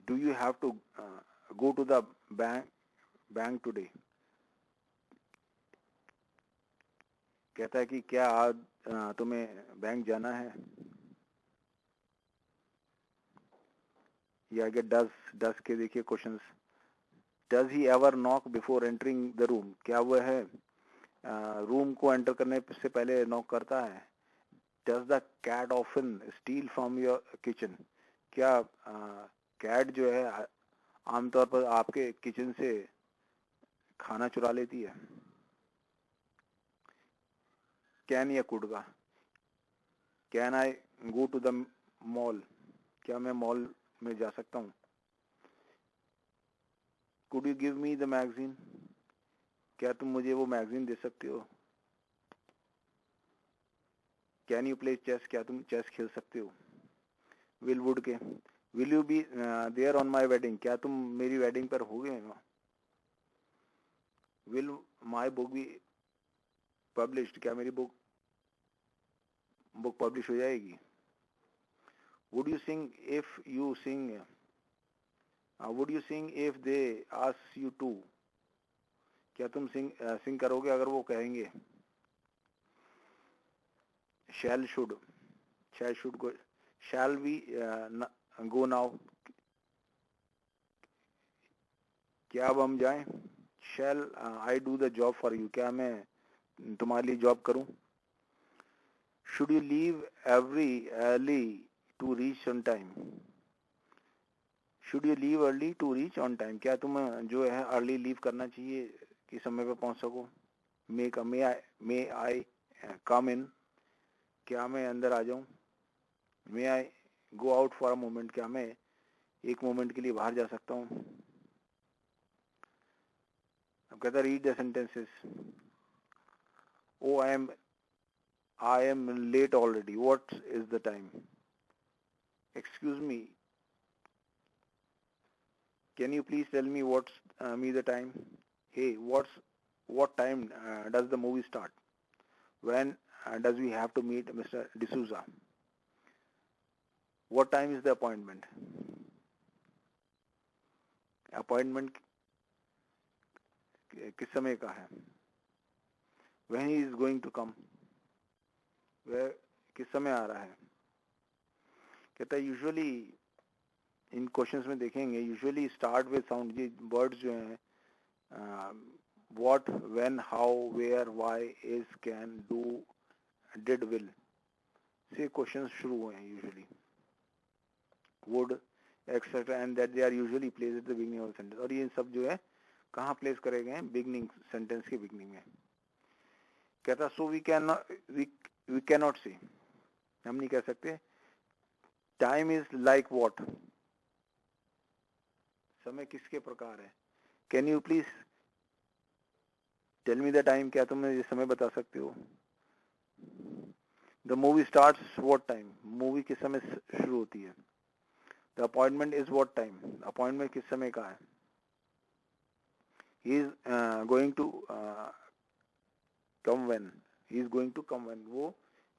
Do you have to go to the bank today, कहता है कि क्या आज तुम्हें बैंक जाना है. या आगे डज के देखिए questions. Does he ever knock before entering the room, क्या वह है रूम को एंटर करने से पहले नॉक करता है. Does the cat often steal from your kitchen, क्या कैट जो है आमतौर पर आपके किचन से खाना चुरा लेती है. कैन या कुड का. Can I go to the mall, क्या मैं मॉल में जा सकता हूँ. Could you give me the magazine, क्या तुम मुझे वो मैगजीन दे सकते हो. कैन यू प्ले चेस, क्या तुम चेस खेल सकते हो. विल वुड के. Will you be there on my wedding, क्या तुम मेरी वेडिंग पर होगे. Will my book be published, क्या मेरी बुक पब्लिश हो जाएगी. Would you sing if they ask you to, क्या तुम सिंग करोगे अगर वो कहेंगे. Shall should go. Shall we go now, क्या अब हम जाएं. Shall I do the job for you, क्या मैं तुम्हारे लिए जॉब करूं. Should you leave early to reach on time. Should you leave early to reach on time, क्या तुम जो है अर्ली लीव करना चाहिए कि समय पे पहुंच सको. मे आई कम इन, क्या मैं अंदर आ जाऊं. May I go out for a moment, क्या मैं एक मोमेंट के लिए बाहर जा सकता हूं. अब कहता है read the sentences. Oh I am late already. What is the time? Excuse me. Can you please tell me what's me the time. Hey, what time does the movie start? When does we have to meet Mr. D'Souza? What time is the appointment? Appointment किस समय का है? When he is going to come? वह किस समय आ रहा है? कहता है यूजुअली इन क्वेश्चंस में देखेंगे यूजुअली स्टार्ट विद साउंड. ये वर्ड्स जो हैं what, when, how, where, why, is, can, do, did, will से क्वेश्चंस शुरू हुए हैं usually. Would etcetera and that they are usually place at the beginning of sentence. और ये सब जो है कहाँ प्लेस करे गए हैं? बिगिनिंग, सेंटेंस के बिगिनिंग में. कहता सो वी कैन नॉट से, हम नहीं कह सकते टाइम इज लाइक व्हाट, समय किसके प्रकार है. Can you please tell me the time, क्या तुम मुझे समय बता सकते हो. The movie starts what time, movie किस समय शुरू होती है. The appointment is what time, appointment किस समय का है. He is going to come when, he is going to come when, वो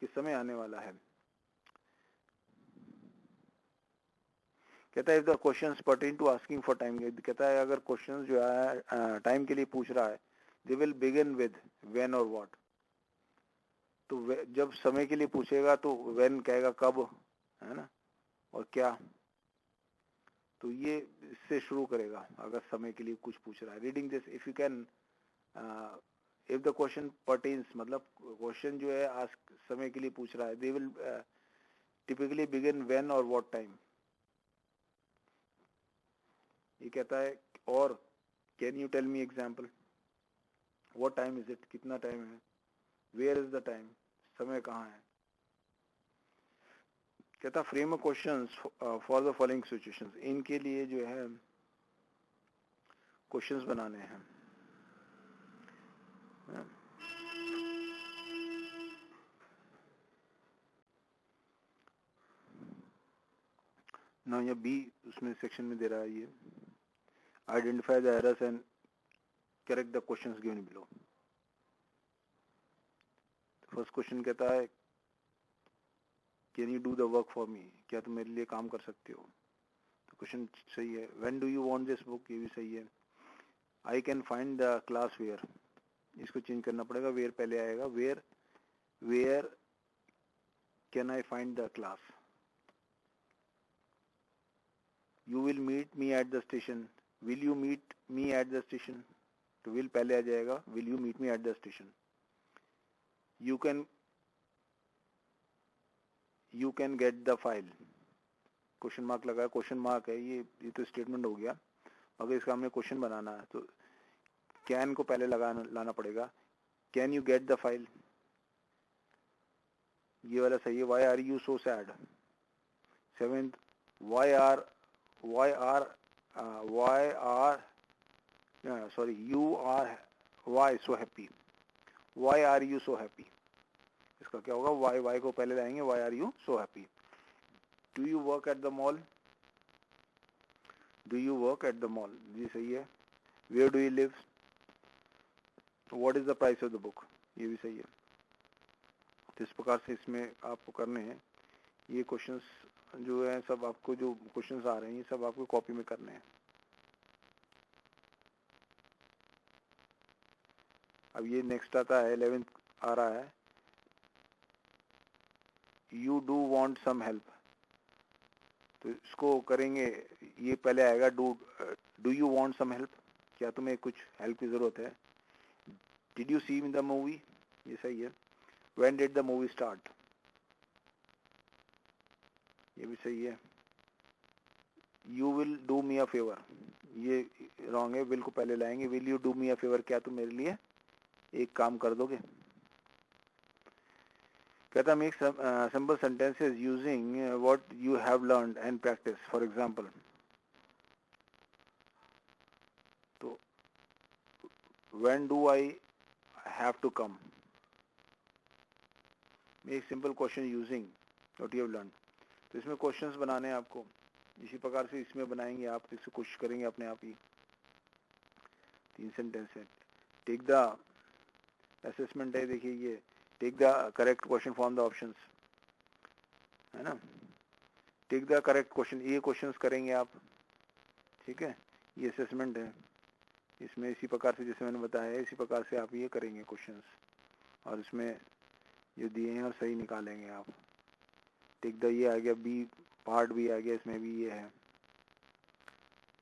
किस समय आने वाला है. कहता है if the questions pertain to asking for time, कहता है अगर क्वेश्चंस जो है टाइम के लिए पूछ रहा है, they will begin with when और व्हाट. तो जब समय के लिए पूछेगा तो व्हेन कहेगा कब, है ना, और क्या. तो ये इससे शुरू करेगा अगर समय के लिए कुछ पूछ रहा है. Reading this if you can, if the question pertains, मतलब क्वेश्चन जो है आज समय के लिए पूछ रहा है, they will typically begin when और व्हाट टाइम. ये कहता है और can you tell me example, what time is it, कितना टाइम है. वेयर इज द टाइम, समय कहाँ है. कहता frame questions for the following situations, इनके लिए जो है क्वेश्चंस बनाने हैं. ना ये बी उसमें सेक्शन में दे रहा है, ये identify the errors and correct the questions given below. First question कहता है can you do the work for me, क्या तुम मेरे लिए काम कर सकते हो. तो क्वेश्चन सही है. When do you want this book, ये भी सही है. I can find the class where, इसको चेंज करना पड़ेगा, वेयर पहले आएगा. Where can I find the class. You will meet me at the station, will you meet me at the station, तो विल पहले आ जाएगा, will you meet me at the station. You can get the file, question mark लगा, question mark है, ये तो statement हो गया. अगर इसका हमें क्वेश्चन बनाना है तो कैन को पहले लाना पड़ेगा. Can you get the file, ये वाला सही है. Why are you so sad. Seventh, why are why so happy, why are you so happy. इसका क्या होगा, वाई को पहले लाएंगे, why are you so happy. Do you work at the mall, do you work at the mall, ये सही है. Where do you live, what is the price of the book, ये भी सही है. तो इस प्रकार से इसमें आपको करने हैं ये क्वेश्चंस जो है, सब आपको जो क्वेश्चंस आ रहे हैं ये सब आपको कॉपी में करने हैं. अब ये नेक्स्ट आता है 11th आ रहा है. You do want some help, तो इसको करेंगे, ये पहले आएगा do you want some help, क्या तुम्हें कुछ हेल्प की जरूरत है. Did you see the movie, ये सही है. When did the movie start, ये भी सही है. You will do me a favour, ये रॉन्ग है, विल को पहले लाएंगे. Will you do me a favour, क्या तुम मेरे लिए एक काम कर दोगे. कहता make simple sentences using what you have learned and practice. For example, तो when do I have to come, make simple question using what you have learned. तो इसमें क्वेश्चंस बनाने हैं आपको, इसी प्रकार से इसमें बनाएंगे आप, इससे कोशिश करेंगे अपने आप ही. 3 सेंटेंस है। टेक द असेसमेंट है, देखिए ये take the correct question from the options, है ना। टेक द करेक्ट क्वेश्चन, ये क्वेश्चंस करेंगे आप, ठीक है। ये असेसमेंट है, इसमें इसी प्रकार से जैसे मैंने बताया इसी प्रकार से आप ये करेंगे क्वेश्चंस, और इसमें जो दिए हैं और सही निकालेंगे आप। टेक द ये आ गया, बी पार्ट भी आ गया, इसमें भी ये है,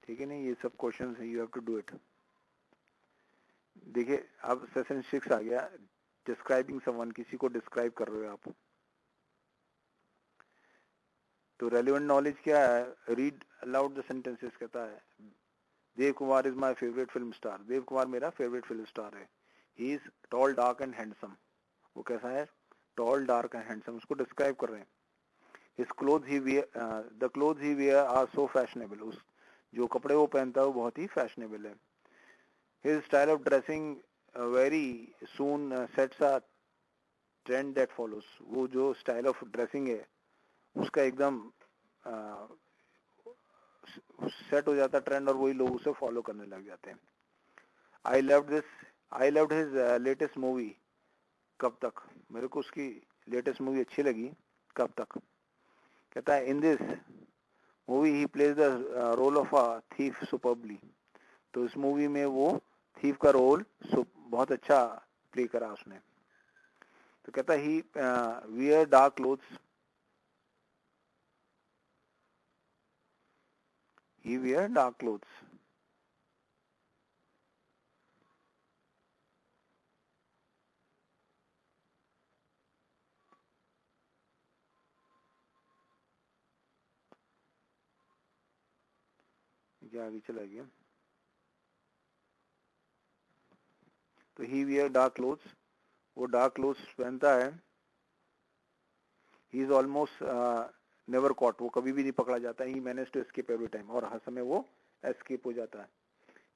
ठीक है ना। ये सब क्वेश्चंस है, you have to do it. देखिए अब सेशन 6 आ गया, डिस्क्राइबिंग समवन, किसी को डिस्क्राइब कर रहे हो आप। तो रेलिवेंट नॉलेज क्या है, रीड अलाउड द सेंटेंसेस। कहता है Dev Kumar is my favourite film star, Dev Kumar मेरा फेवरेट फिल्म स्टार है। He is tall dark and handsome, वो कैसा है, टॉल डार्क एंड हैंडसम, उसको डिस्क्राइब कर रहे हैं। His cloth he wear, the cloth he wear are so fashionable, उस जो कपड़े वो पहनता है वो बहुत ही फैशनेबल है। His style of dressing very soon sets a trend that follows, वो जो स्टाइल ऑफ ड्रेसिंग है उसका एकदम सेट हो जाता ट्रेंड, और वही लोग उसे फॉलो करने लग जाते हैं। I loved his latest movie, कब तक, मेरे को उसकी लेटेस्ट मूवी अच्छी लगी, कब तक। कहता है in this movie he plays the role of a thief superbly, तो इस मूवी में वो थीफ का रोल बहुत अच्छा प्ले करा उसने। तो कहता है he wear dark clothes, he wear dark clothes। क्या आगे चला गया, तो he wear dark clothes, वो डार्क क्लोथ्स पहनता है। he is almost never caught, वो कभी भी नहीं पकड़ा जाता है। he managed to escape every time, और हर समय वो escape हो जाता है।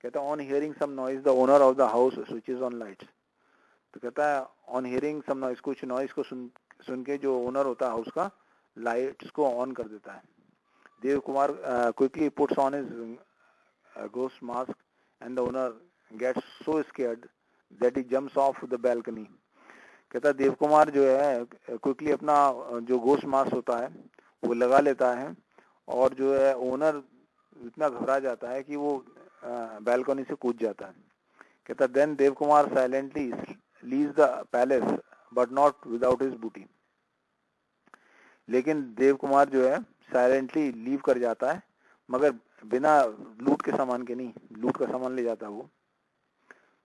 कहता है on hearing some noise the owner of the house switches on lights, तो कहता है on hearing some noise, कुछ नॉइस को सुन के जो ओनर होता है हाउस का लाइट्स को ऑन कर देता है। Dev Kumar quickly puts on his ghost mask and the owner gets so scared that he jumps off the balcony। कहता है देव कुमार जो है क्विकली अपना जो घोस्ट मास्क होता है वो लगा लेता है, और जो है ओनर इतना घबरा जाता है कि वो बैल्कनी से कूद जाता है। कहता then Dev Kumar silently leaves the palace but not without his booty, लेकिन देव कुमार जो है साइलेंटली लीव कर जाता है, मगर बिना लूट के सामान के नहीं, लूट का सामान ले जाता है वो।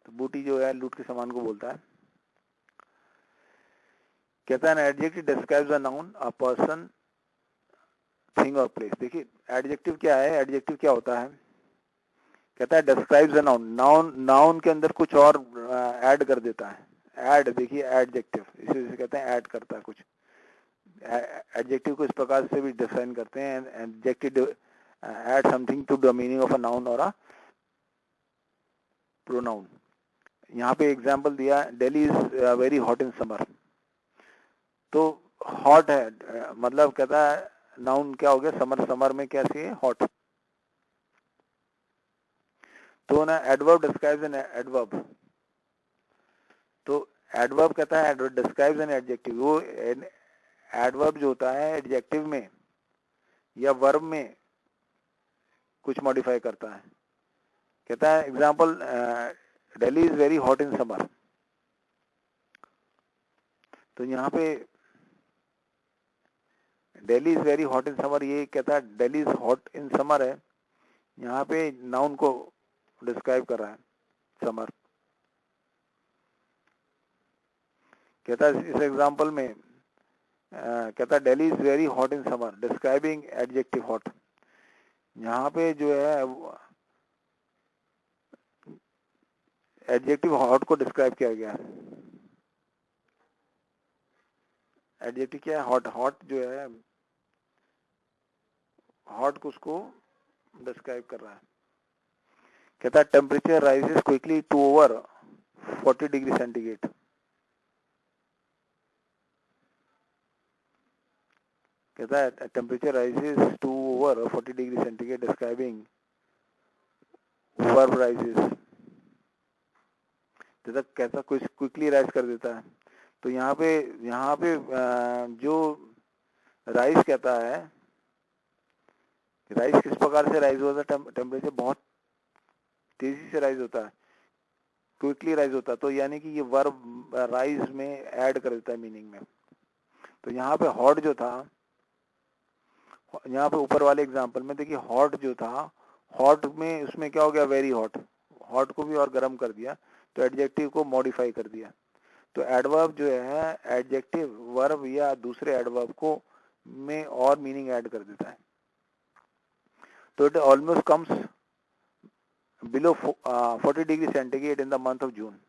तो बूटी जो है लूट के सामान को बोलता है। कहता है adjective describes a noun, a person, thing और प्लेस। देखिए एडजेक्टिव क्या है, एडजेक्टिव क्या होता है, कहता है डिस्क्राइब्स अ नाउन, नाउन के अंदर कुछ और ऐड कर देता है। ऐड, देखिए एडजेक्टिव इसे कहते हैं ऐड करता है कुछ। एडजेक्टिव को इस प्रकार से भी डिफाइन करते हैं, adjective add something to the meaning of a noun और अ प्रोनाउन। यहाँ पे एग्जांपल दिया, Delhi is very hot in summer, तो हॉट है मतलब कहता है नाउन क्या हो गया, समर, समर में कैसी है, हॉट। तो ना एडवर्ब डिस्क्राइब्स एन एडवर्ब, तो एडवर्ब कहता है डिस्क्राइब्स एन एडजेक्टिव, वो एडवर्ब जो होता है एडजेक्टिव में या वर्ब में कुछ मॉडिफाई करता है। कहता है example Delhi is very hot in summer, तो यहाँ पे Delhi is very hot in summer, ये कहता है Delhi is hot in summer है, यहाँ पे नाउन को डिस्क्राइब कर रहा है समर। कहता है इस एग्जांपल में कहता है Delhi is very hot in summer describing adjective hot, यहाँ पे जो है एडजेक्टिव हॉट को डिस्क्राइब किया गया है। एडजेक्टिव क्या है, हॉट, हॉट जो है हॉट को उसको डिस्क्राइब कर रहा है। कहता है temperature rises quickly to over 40 degree centigrade, कहता है temperature rises to over 40 degree centigrade describing verb rises. जैसा कैसा कुछ क्विकली राइज कर देता है। तो यहाँ पे जो राइज कहता है, राइज किस प्रकार से राइज होता है, टेम्परेचर बहुत तेजी से राइज होता है, क्विकली राइज होता है, तो यानी कि ये वर्ब राइज में ऐड कर देता है मीनिंग में। तो यहाँ पे हॉट जो था, यहाँ पे ऊपर वाले एग्जांपल में देखिए हॉट जो था, हॉट में उसमें क्या हो गया, वेरी हॉट, हॉट को भी और गर्म कर दिया, तो एडजेक्टिव को मॉडिफाई कर दिया। तो एडवर्ब जो है एडजेक्टिव वर्ब या दूसरे एडवर्ब को में और मीनिंग ऐड कर देता है। तो it almost comes below 40 degree centigrade in the month of June.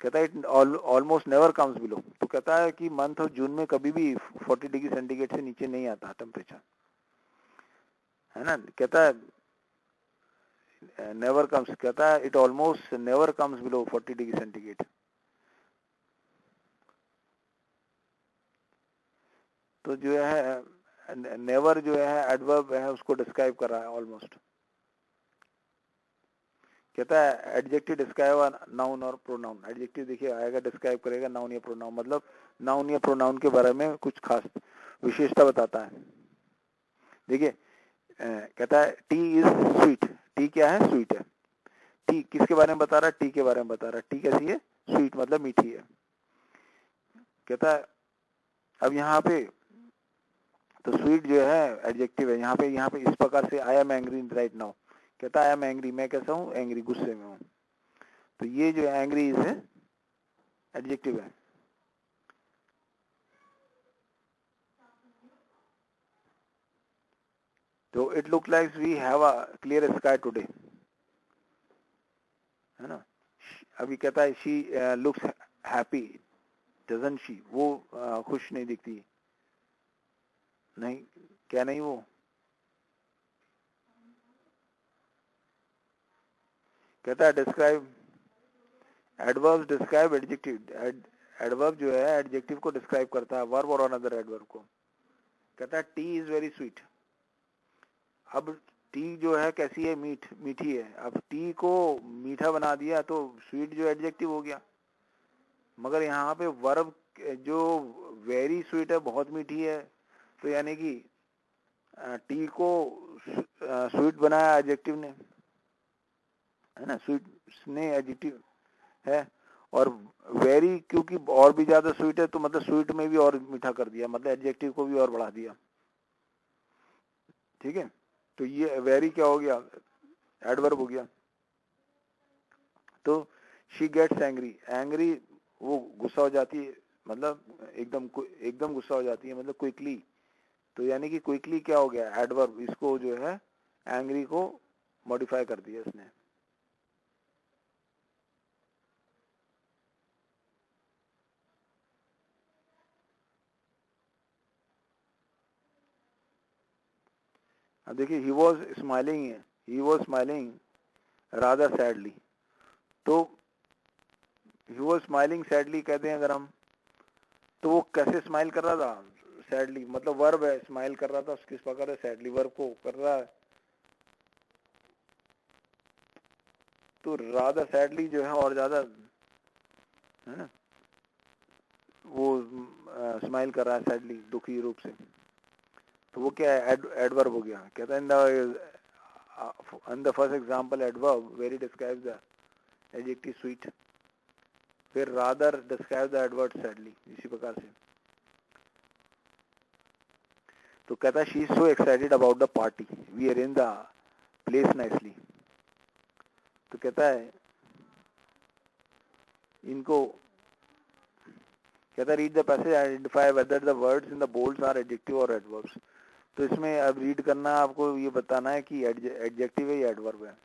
कहता है it almost never comes below, तो कहता है कि मंथ ऑफ जून में कभी भी 40 डिग्री सेंटीग्रेड से नीचे नहीं आता टेम्परेचर, है ना। कहता है नेवर कम्स, कहता है it almost never comes below 40 degree centigrade. तो जो है नेवर जो है एडवर्ब है उसको डिस्क्राइब कर रहा है ऑलमोस्ट। कहता है एडजेक्टिव डिस्क्राइब नाउन और प्रोनाउन। एडजेक्टिव देखिए आएगा डिस्क्राइब करेगा नाउन या प्रोनाउन, मतलब नाउन या प्रोनाउन के बारे में कुछ खास विशेषता बताता है। देखिए कहता है टी इज स्वीट, टी क्या है, स्वीट है। टी किसके बारे में बता रहा है, टी के बारे में बता रहा है। टी कैसी है, स्वीट मतलब मीठी है। कहता है अब यहाँ पे तो स्वीट जो है एडजेक्टिव है, यहाँ पे इस प्रकार से I am angry right now. कहता है आई एम एंग्री, मैं कैसा हूँ, एंग्री, गुस्से में हूँ। तो ये जो एंग्री है एडजेक्टिव है। तो it look like we have a clear sky today, है ना। अभी कहता है she looks happy doesn't she, वो खुश नहीं दिखती, नहीं, क्या नहीं वो, कहता है describe, adverb describe adjective, adverb जो है एडजेक्टिव को डिस्क्राइब करता है, वर्ब और अनदर एडवर्ब को। कहता है टी इज वेरी स्वीट। अब टी जो है कैसी है, मीठी है। अब टी को मीठा बना दिया तो स्वीट जो एडजेक्टिव हो गया, मगर यहाँ पे वर्ब जो वेरी स्वीट है, बहुत मीठी है, तो यानी कि टी को स्वीट बनाया एडजेक्टिव ने, है ना, स्वीट ने एडजेक्टिव है। और वेरी क्योंकि और भी ज्यादा स्वीट है, तो मतलब स्वीट में भी और मीठा कर दिया, मतलब एडजेक्टिव को भी और बढ़ा दिया, ठीक है। तो ये वेरी क्या हो गया, एडवर्ब हो गया। तो शी गेट्स एंग्री, एंग्री वो गुस्सा हो जाती है, मतलब एकदम गुस्सा हो जाती है, मतलब क्विकली। तो यानी कि क्विकली क्या हो गया, एडवर्ब, इसको जो है एंग्री को मॉडिफाई कर दिया इसने। अब देखिए he was smiling rather sadly. तो ही वॉज स्माइलिंग सैडली कहते हैं अगर हम, तो वो कैसे स्माइल कर रहा था, सैडली, मतलब वर्ब है, स्माइल कर रहा था, किस प्रकार है, सैडली वर्ब को कर रहा है। तो रादर सैडली जो है और ज्यादा, है ना, वो स्माइल कर रहा है सैडली, दुखी रूप से। तो वो क्या है, एडवर्ब हो गया। कहता है in the first example adverb very describe the adjective sweet, फिर rather describe the adverb sadly, इसी प्रकार से। तो कहता है she is so excited about the party, we arrange the place nicely. तो कहता है इनको, कहता है read the passage, identify whether the words in the bolds are adjective और एडवर्ब्स। तो इसमें अब रीड करना, आपको ये बताना है कि एडजेक्टिव है या एडवर्ब है।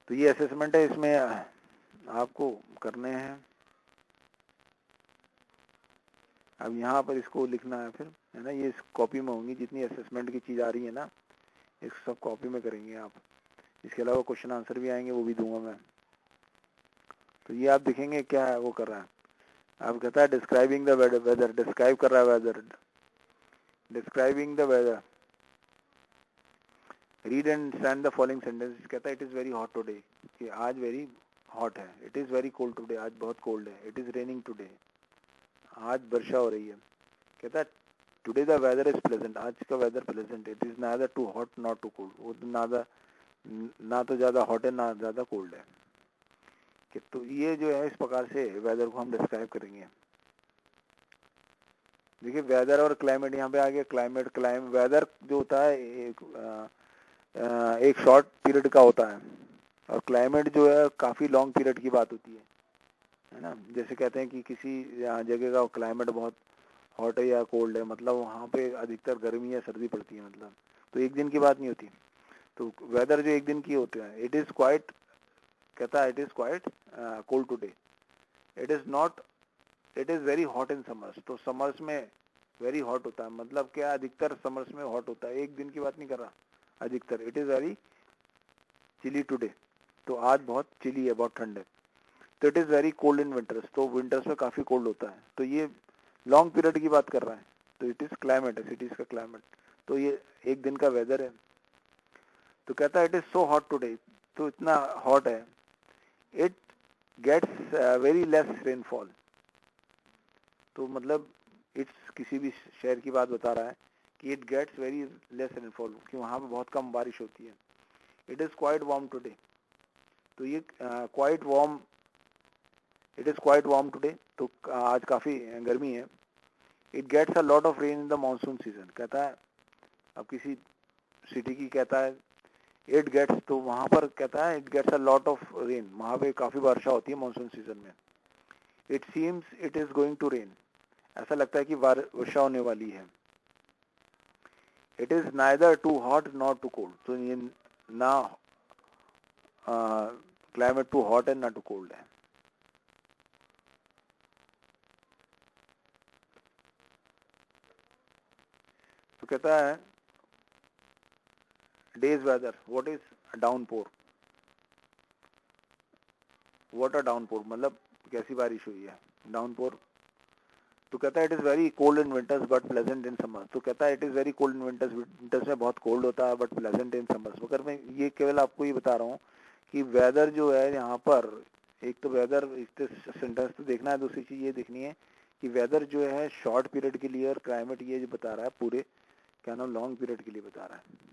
तो ये असेसमेंट है, इसमें आपको करने हैं। अब यहाँ पर इसको लिखना है फिर, है ना, ये इस कॉपी में होंगी, जितनी असेसमेंट की चीज आ रही है ना, इस सब कॉपी में करेंगे आप। इसके अलावा क्वेश्चन आंसर भी आएंगे, वो भी दूंगा मैं। तो ये आप देखेंगे क्या है वो कर रहा है। अब कहता है डिस्क्राइबिंग द वेदर, डिस्क्राइब कर रहा है weather, describing the weather, read and stand the following sentence. कहता है it is very hot today, कि आज वेरी हॉट है। It is very cold today, आज बहुत कोल्ड है। इट इज रेनिंग टुडे, आज वर्षा हो रही है। कहता है today the weather is pleasant, आज का वेदर प्लेजेंट है। It is neither too hot not too cold, वो ना तो ज्यादा हॉट है ना ज्यादा कोल्ड है। कि तो ये जो है इस प्रकार से वेदर को हम डिस्क्राइब करेंगे। देखिए वेदर और क्लाइमेट, यहाँ पे आ गया क्लाइमेट। वेदर जो होता है एक शॉर्ट पीरियड का होता है, और क्लाइमेट जो है काफी लॉन्ग पीरियड की बात होती है ना। जैसे कहते हैं कि किसी जगह का क्लाइमेट बहुत हॉट है या कोल्ड है, मतलब वहाँ पे अधिकतर गर्मी या सर्दी पड़ती है, मतलब तो एक दिन की बात नहीं होती। तो वेदर जो एक दिन की होते हैं, इट इज क्वाइट, कहता है it is quite cold today. It is not, it is very hot in summers. तो समर्स में वेरी हॉट होता है, मतलब क्या अधिकतर समर्स में हॉट होता है, एक दिन की बात नहीं कर रहा, अधिकतर। It is very chilly today, तो आज बहुत चिली है, बहुत ठंड है। तो it is very cold in winters, तो विंटर्स में काफी कोल्ड होता है। तो ये लॉन्ग पीरियड की बात कर रहा है, तो इट इज क्लाइमेट है, सिटीज का क्लाइमेट। तो ये एक दिन का वेदर है। तो कहता है it is so hot today, तो इतना हॉट है। It gets very less rainfall, तो मतलब इट्स किसी भी शहर की बात बता रहा है कि it gets very less rainfall, कि वहाँ पे बहुत कम बारिश होती है। It is quite warm today, तो ये quite warm, it is quite warm today, तो आज काफी गर्मी है। It gets a lot of rain in the monsoon season, कहता है अब किसी सिटी की कहता है इट गेट्स, तो वहां पर कहता है it gets a lot of rain, वहां पे काफी वर्षा होती है मानसून सीजन में। It seems it is going to rain, ऐसा लगता है कि वर्षा होने वाली है। It is neither too hot not too cold, तो ये ना क्लाइमेट टू हॉट है ना टू कोल्ड है। तो कहता है day's weather, what is downpour, what a downpour, मतलब कैसी बारिश हुई है, डाउनपोर। तो कहता है it is very cold in winters but pleasant in summer, तो कहता है it is very cold in winters, winters में बहुत कोल्ड होता है बट प्लेजेंट इन समर्स। मगर मैं ये केवल आपको ये बता रहा हूँ कि वेदर जो है यहाँ पर, एक तो वेदर, एक तो सेंटेंस तो देखना है, दूसरी चीज ये देखनी है कि वेदर जो है शॉर्ट पीरियड के लिए, और क्लाइमेट ये जो बता रहा है पूरे क्या नाम लॉन्ग पीरियड के लिए बता रहा है।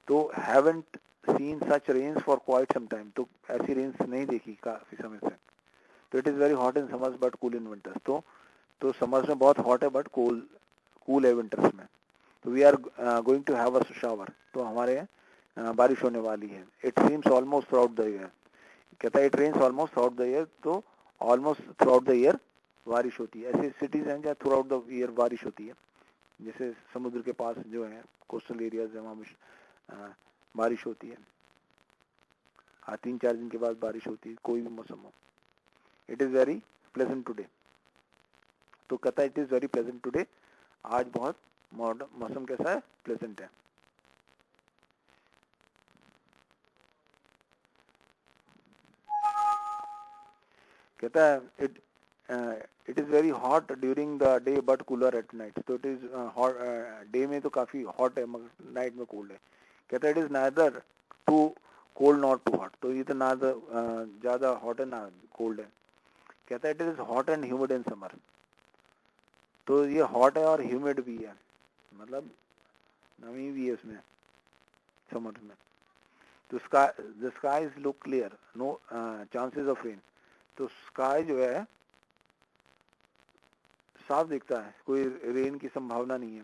तो haven't seen such rains for quite some time, तो ऐसी रेन्स नहीं देखी काफी समय से। तो it is very hot in summers but cool in winters, तो समर्स में बहुत हॉट है बट कूल है विंटर्स में। तो we are going to have a shower, तो हमारे बारिश होने वाली है। It seems almost throughout the year, कहता है it rains almost throughout the year, तो almost throughout the year बारिश होती है। ऐसे सिटीज हैं जहाँ थ्रू आउट द ईयर बारिश होती है, जैसे समुद्र के पास जो है कोस्टल एरियाज है, वहाँ बारिश होती है। हाँ, 3-4 दिन के बाद बारिश होती है, कोई भी मौसम हो। It is very pleasant today, तो कहता है it is very pleasant today, आज बहुत मौसम कैसा है, प्लेजेंट है। कहता है it is very hot during the day but cooler at night, तो इट इज हॉट, डे में तो काफी हॉट है मगर नाइट में कोल्ड है। कहता है it is neither too cold not too hot, तो ये तो ना ज्यादा हॉट है ना कोल्ड है। कहता है it is hot and humid in summer, तो ये हॉट है और ह्यूमिड भी है, मतलब नमी भी है उसमें समर में। तो the skies look clear, no chances of rain, तो स्काई जो है साफ दिखता है, कोई रेन की संभावना नहीं है।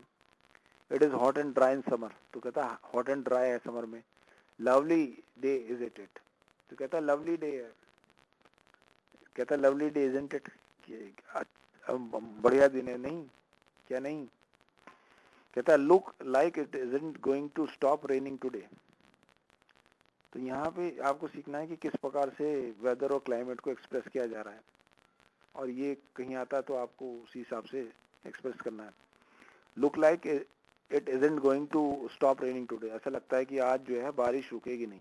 It is hot and dry in summer, तो कहता है हॉट एंड ड्राई है समर में। लवली डे इज इट, तो कहता है लवली डे है, कहता है लवली डे इजंट इट, बढ़िया दिन है, नहीं क्या नहीं। कहता है look like it isn't going to stop raining today, तो यहाँ पे आपको सीखना है कि किस प्रकार से वेदर और क्लाइमेट को एक्सप्रेस किया जा रहा है, और ये कहीं आता है तो आपको उसी हिसाब से एक्सप्रेस करना है। Look like it isn't going to stop raining today, ऐसा लगता है कि आज जो है बारिश रुकेगी नहीं।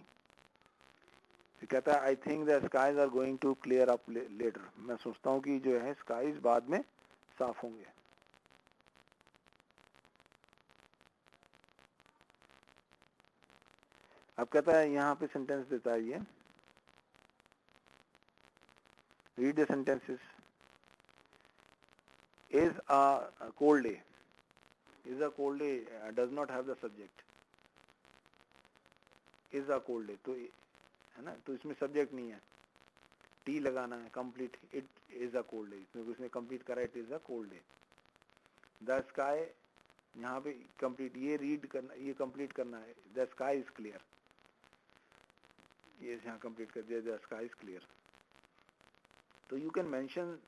तो कहता है I think the skies are going to clear up later, मैं सोचता हूँ कि जो है स्काईज बाद में साफ होंगे। अब कहता है यहाँ पे सेंटेंस देता है ये, read the sentences. Is a cold day. Is a cold day does not have the subject. Is a cold day, तो है ना, तो इसमें सब्जेक्ट नहीं है, टी लगाना है, complete. It is a cold day, इसमें उसने कंप्लीट करा, it is a cold day. The sky, यहाँ पे कंप्लीट, ये रीड करना, ये कंप्लीट करना है. द स्काई इज क्लियर, ये यहाँ कंप्लीट कर दिया, द स्काई इज क्लियर. तो you can mention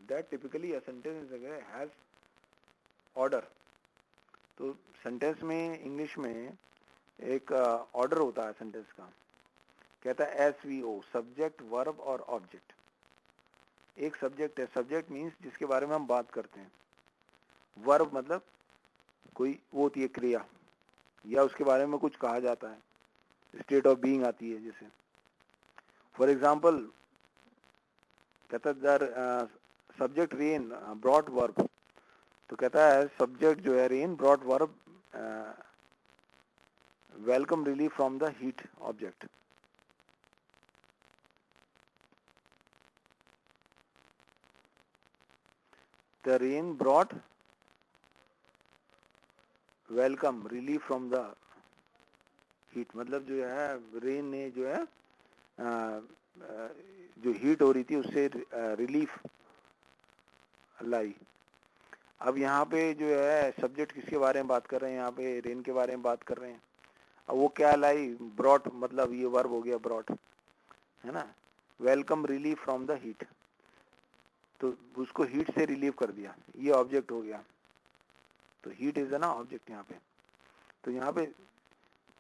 that typically a sentence has order. तो सेंटेंस में इंग्लिश में एक ऑर्डर होता है सेंटेंस का. कहता है SVO, सब्जेक्ट, वर्ब और ऑब्जेक्ट. एक सब्जेक्ट है, सब्जेक्ट मीन्स जिसके बारे में हम बात करते हैं. वर्ब मतलब कोई वो होती है क्रिया, या उसके बारे में कुछ कहा जाता है, स्टेट ऑफ बीइंग आती है जैसे. फॉर एग्जाम्पल कहता है सब्जेक्ट रेन ब्रॉट वर्ब. तो कहता है सब्जेक्ट जो है rain brought verb welcome relief from the heat object. The rain brought welcome relief from the heat, मतलब जो है रेन ने जो है जो हीट हो रही थी उससे रिलीफ लाई. अब यहाँ पे जो है सब्जेक्ट किसके बारे में बात कर रहे हैं, यहाँ पे रेन के बारे में बात कर रहे हैं. अब वो क्या लाई, ब्रॉट, मतलब ये वर्ब हो गया ब्रॉट, है ना. Welcome relief from the heat, तो उसको हीट से रिलीव कर दिया, ये ऑब्जेक्ट हो गया. तो हीट इज ना ऑब्जेक्ट यहाँ पे. तो यहाँ पे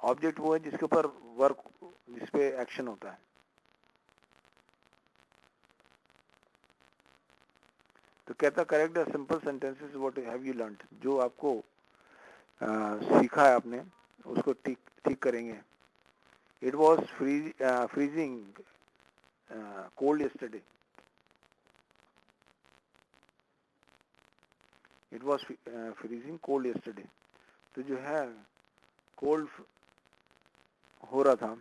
ऑब्जेक्ट वो है जिसके ऊपर वर्क, जिसपे एक्शन होता है. तो कहता correct the simple sentences what have you learned, जो आपको सीखा है आपने उसको ठीक करेंगे. It was freezing cold yesterday. It was freezing cold yesterday. तो जो है कोल्ड हो रहा था,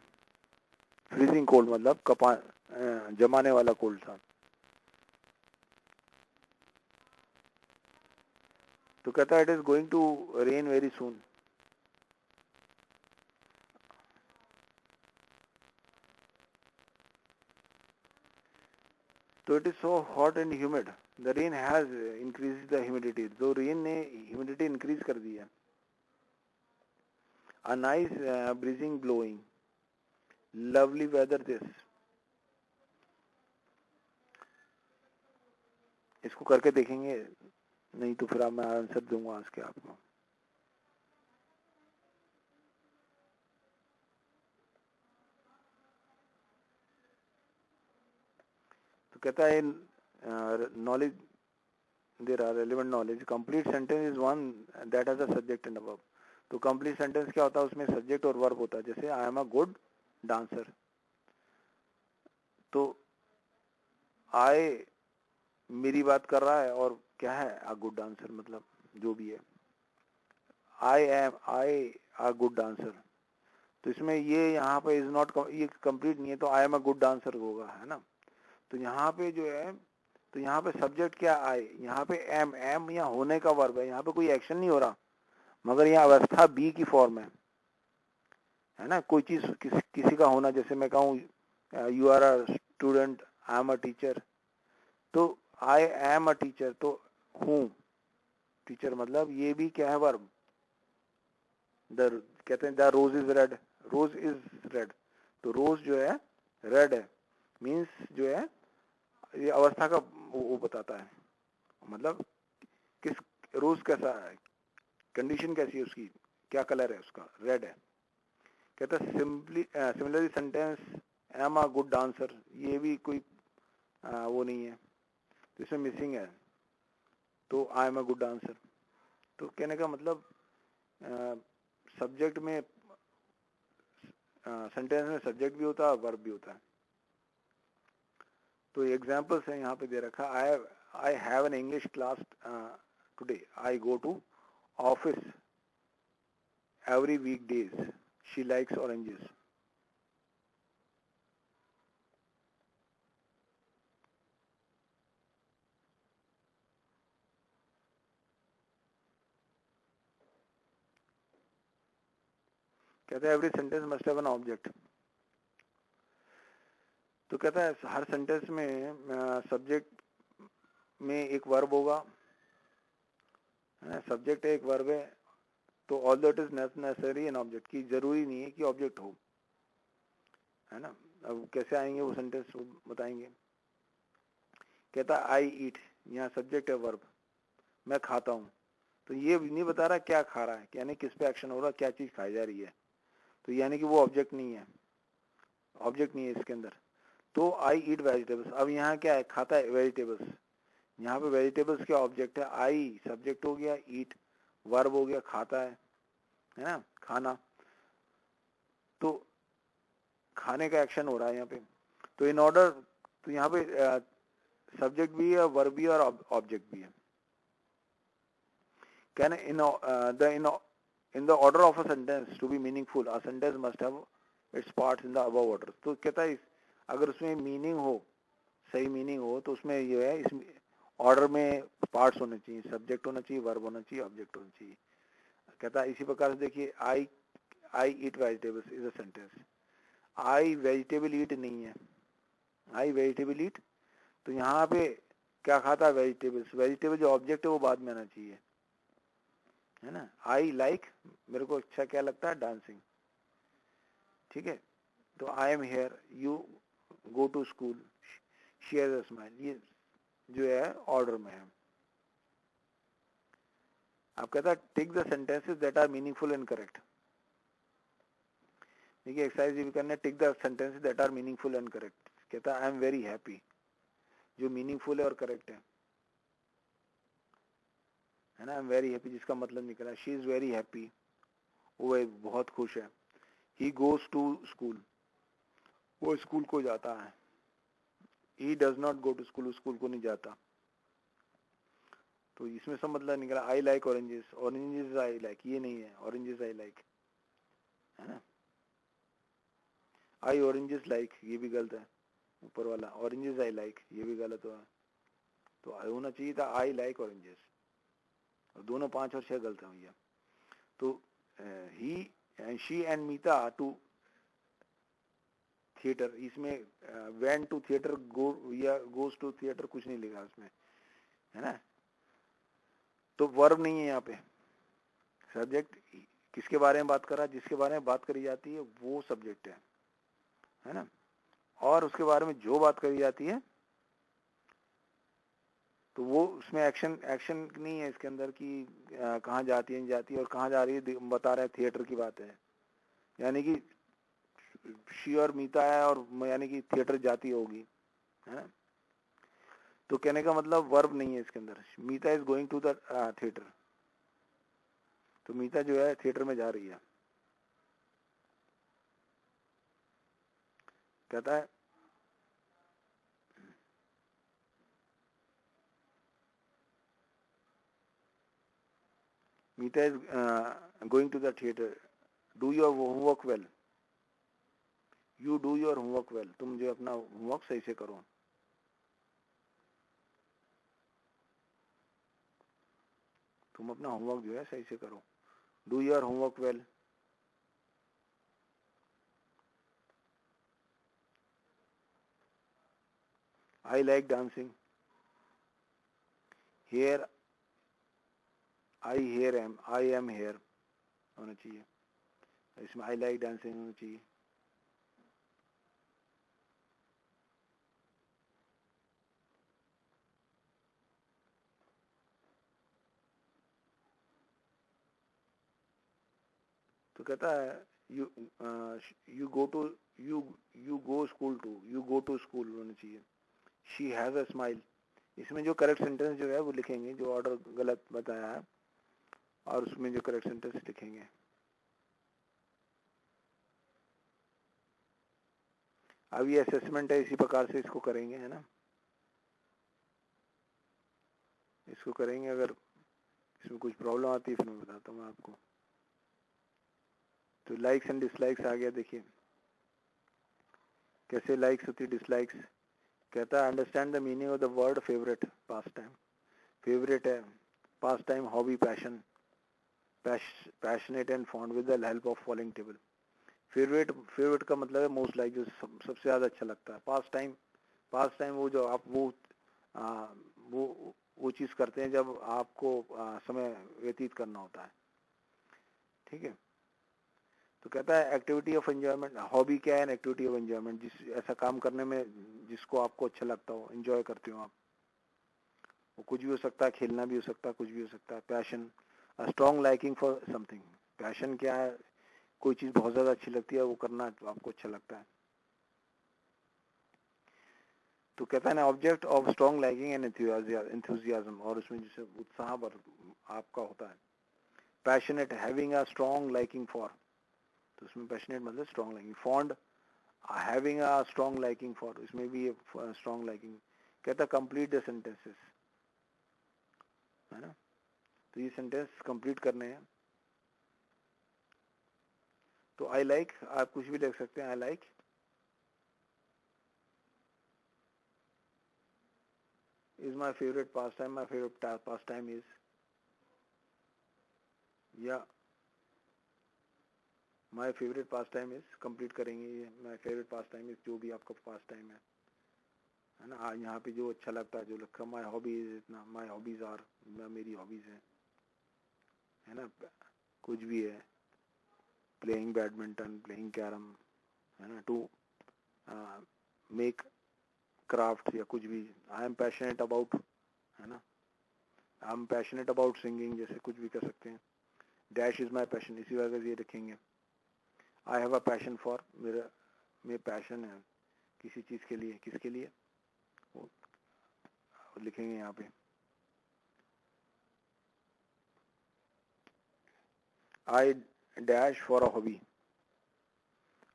फ्रीजिंग कोल्ड मतलब जमाने वाला कोल्ड था. तो कहता है it is going to rain very soon. तो it is so hot and humid, the rain has increase the humidity. तो रेन ने ह्यूमिडिटी इंक्रीज कर दी है. A nice breezing blowing, lovely weather this. इसको करके देखेंगे, नहीं तो फिर मैं आंसर दूंगा आज के आपको. तो कहता है knowledge, there are relevant knowledge. Complete sentence is one that has a subject and verb. तो कंप्लीट सेंटेंस क्या होता है, उसमें सब्जेक्ट और वर्ब होता है. जैसे आई एम अ गुड डांसर, तो आई मेरी बात कर रहा है, और क्या है अ गुड डांसर, मतलब जो भी है. आई अ गुड डांसर. तो इसमें ये यहाँ पे इज नॉट, ये कंप्लीट नहीं है, तो I am a good dancer होगा, है ना. तो यहाँ पे जो है, तो यहाँ पे सब्जेक्ट क्या आई, यहाँ पे एम यहाँ होने का वर्ब है. यहाँ पे कोई एक्शन नहीं हो रहा, मगर यहाँ अवस्था बी की फॉर्म है ना. कोई चीज किसी का होना, जैसे मैं कहूँ you are a student, I am a teacher. तो आई एम अ टीचर, तो हूँ टीचर, मतलब ये भी क्या है वर्ब. कहते हैं the rose is red, rose is red. तो रोज जो है रेड है, मीन्स जो है ये अवस्था का वो बताता है, मतलब किस रोज कैसा है, कंडीशन कैसी है उसकी, क्या कलर है उसका, रेड है. कहता है similarly sentence am a good dancer, ये भी कोई वो नहीं है, तो इसमें मिसिंग है. तो I am a good dancer. तो कहने का मतलब सब्जेक्ट में, सेंटेंस में सब्जेक्ट भी होता है, वर्ब भी होता है. तो एग्जाम्पल्स है यहाँ पे दे रखा. I have an English class today. I go to office every week days. She likes oranges. कहता है every sentence must have an object. तो कहता है हर सेंटेंस में सब्जेक्ट में एक वर्ब होगा, है ना, सब्जेक्ट है, एक वर्ब है, तो all that is necessary an object, की जरूरी नहीं है कि ऑब्जेक्ट हो, है ना। अब कैसे आएंगे वो सेंटेंस बताएंगे। कहता है आई ईट, यहाँ सब्जेक्ट है वर्ब, मैं खाता हूँ, तो ये नहीं बता रहा क्या खा रहा है, यानी किस पे एक्शन हो रहा है, क्या चीज खाई जा रही है, तो यानी कि वो ऑब्जेक्ट नहीं है, ऑब्जेक्ट नहीं है इसके अंदर। तो आई ईट वेजिटेबल्स, अब यहाँ क्या है, खाता है वेजिटेबल्स, यहाँ पे वेजिटेबल्स क्या ऑब्जेक्ट है, आई सब्जेक्ट हो गया, ईट वर्ब हो गया, खाता है ना, खाना, तो खाने का एक्शन हो रहा है यहाँ पे। तो इन ऑर्डर, तो यहाँ पे सब्जेक्ट भी है, वर्ब भी है और ऑब्जेक्ट भी है। Can in the order of a sentence to be meaningful a sentence must have its parts in the above order. तो कहता है अगर उसमें मीनिंग हो, सही मीनिंग हो, तो उसमें ये है, इसमें ऑर्डर में पार्ट्स होने चाहिए, सब्जेक्ट होना चाहिए, वर्ब होना चाहिए, ऑब्जेक्ट होना चाहिए। कहता है इसी प्रकार से देखिए, I eat vegetables is a sentence, I vegetable eat नहीं है, आई वेजिटेबल ईट, तो यहाँ पे क्या खाता है, वेजिटेबल्स, वेजिटेबल जो ऑब्जेक्ट है वो बाद में आना चाहिए, है ना। आई लाइक, मेरे को अच्छा क्या लगता है, डांसिंग, ठीक है। तो I am here, you go to school, she has a smile, ये जो है ऑर्डर में है। आप कहता है tick the sentences that are meaningful and correct. देखिए एक्सरसाइज भी करना है, tick the sentences that are meaningful and correct. कहता है आई एम वेरी हैप्पी, जो मीनिंगफुल है और करेक्ट है ना। आई एम वेरी हैप्पी जिसका मतलब निकला, शी इज वेरी हैप्पी, वो बहुत खुश है। ही गोज टू स्कूल, वो स्कूल को जाता है। He does not go to school, school को नहीं जाता। तो इसमें सब मतलब निकला, I like oranges, oranges I like, ये नहीं है, ऑरेंजेस आई लाइक, है ना। आई ऑरेंजेस लाइक, ये भी गलत है, ऊपर वाला ऑरेंजेस आई लाइक, ये भी गलत हुआ। तो होना चाहिए था आई लाइक ऑरेंजेस, और दोनों 5 और 6 गलत है भैया। तो he she and Meeta to theatre, इसमें वेंट टू थिएटर, गो या गोज टू थिएटर कुछ नहीं लिखा उसमें, है ना। तो वर्ब नहीं है यहाँ पे, सब्जेक्ट किसके बारे में बात कर रहा है, जिसके बारे में बात करी जाती है वो सब्जेक्ट है ना। और उसके बारे में जो बात करी जाती है तो वो उसमें एक्शन नहीं है इसके अंदर कि कहाँ जाती है, नहीं जाती है, और कहाँ जा रही है बता रहे हैं, थिएटर की बात है, यानी कि शी और मीता है, और यानी कि थिएटर जाती होगी, है ना। तो कहने का मतलब वर्ब नहीं है इसके अंदर, Meeta is going to the theatre, तो मीता जो है थिएटर में जा रही है। कहता है Meeta is going to the theatre, do your homework well, you do your homework well, तुम जो अपना होमवर्क सही से करो, तुम अपना होमवर्क जो है सही से करो, do your homework well. I like dancing, here I am hair होना चाहिए, इसमें आई लाइक डांसिंग होना चाहिए। तो कहता है you go to you go school to, you go to school होना चाहिए। शी हैज अ स्माइल, इसमें जो करेक्ट सेंटेंस जो है वो लिखेंगे, जो ऑर्डर गलत बताया है, और उसमें जो करेक्ट सेंटेंस लिखेंगे। अब ये असेसमेंट है, इसी प्रकार से इसको करेंगे, है ना, इसको करेंगे। अगर इसमें कुछ प्रॉब्लम आती है फिर मैं बताता हूँ आपको। तो लाइक्स एंड डिसलाइक्स आ गया, देखिए कैसे लाइक्स होती डिसलाइक्स। कहता है understand the meaning of the word favourite, pastime. Favourite है, pastime, hobby, passion, passionate and fond with the help of following table. Favourite का मतलब है मोस्ट लाइक, जो सबसे ज्यादा अच्छा लगता है। पास टाइम वो जो आप वो चीज करते हैं जब आपको समय व्यतीत करना होता है, ठीक है। तो कहता है एक्टिविटी ऑफ एंजॉयमेंट। हॉबी क्या है? एक्टिविटी ऑफ एंजॉयमेंट, जिस ऐसा काम करने में जिसको आपको अच्छा लगता हो, एंजॉय करते हो आप। वो कुछ भी हो सकता है, खेलना भी हो सकता है, कुछ भी हो सकता है। Passion, strong liking for something. Passion क्या है? कोई चीज बहुत ज्यादा अच्छी लगती है, वो करना आपको अच्छा लगता है। तो कहता है ना object of strong liking and enthusiasm, और उसमें जैसे उत्साह पर आपका होता है। Passionate, having a strong liking for, तो उसमें पैशनेट मतलब strong liking. Fond, having a strong liking for, इसमें भी स्ट्रॉन्ग लाइकिंग। कहता है कंप्लीट द सेंटेंसेस, है ना। तो ये सेंटेंस कंप्लीट करने हैं। तो आई लाइक, आप कुछ भी लिख सकते हैं। I like is my favorite pastime. My favorite pastime is, या my favorite pastime is, complete करेंगे ये। my favorite pastime is, जो भी आपका pastime है ना। यहाँ पे जो अच्छा लगता है, जो लिखा my hobby is, इतना my hobbies are, मेरी hobbies है ना। कुछ भी है, प्लेइंग बैडमिंटन, प्लेइंग कैरम, है ना, टू मेक क्राफ्ट, या कुछ भी। आई एम पैशनेट अबाउट, है ना, I am passionate about singing, जैसे कुछ भी कर सकते हैं। डैश इज माई पैशन, इसी वजह से ये लिखेंगे। I have a passion for, मेरे पैशन है किसी चीज के लिए, किसके लिए वो लिखेंगे यहाँ पे। I dash for a hobby,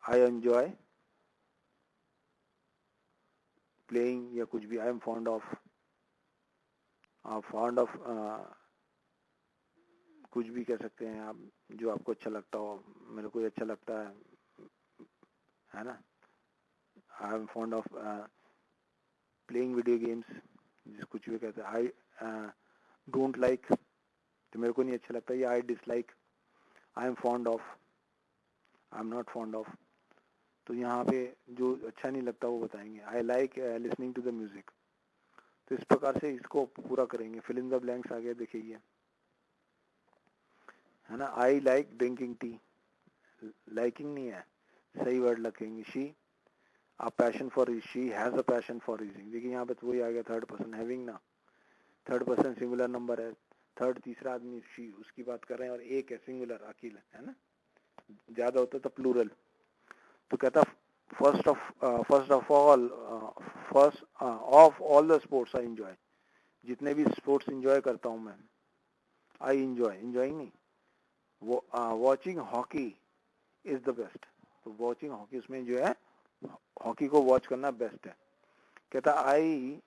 I enjoy playing, या कुछ भी। आई एम फॉन्ड ऑफ, कुछ भी कह सकते हैं आप, जो आपको अच्छा लगता हो। मेरे को अच्छा लगता है ना। आई am fond of playing video games, जिस कुछ भी कहते हैं। आई डोंट लाइक, तो मेरे को नहीं अच्छा लगता। या I dislike, I am fond of, I am not fond of. तो यहाँ पे जो अच्छा नहीं लगता वो बताएंगे। I like listening to the music. तो इस प्रकार से इसको पूरा करेंगे। फिल इन द ब्लैंक्स आ गया, देखिए, है ना। I like drinking tea, liking नहीं है, सही वर्ड लिखेंगे। She a passion for, she has a passion for reading. देखिए यहाँ पे तो वही आ गया, थर्ड पर्सन हैविंग ना, थर्ड पर्सन सिंगुलर नंबर है। थर्ड तीसरा आदमी शी, उसकी बात कर रहे हैं। और एक है सिंगुलर, अकेला, है ना। ज्यादा होता तो प्लूरल। तो कहता first of all the sports I enjoy, जितने भी स्पोर्ट्स एंजॉय करता हूँ मैं। आई एंजॉय, एंजॉइंग नहीं, watching hockey is the best. तो वॉचिंग हॉकी, उसमें जो है हॉकी को वॉच करना बेस्ट है। कहता आई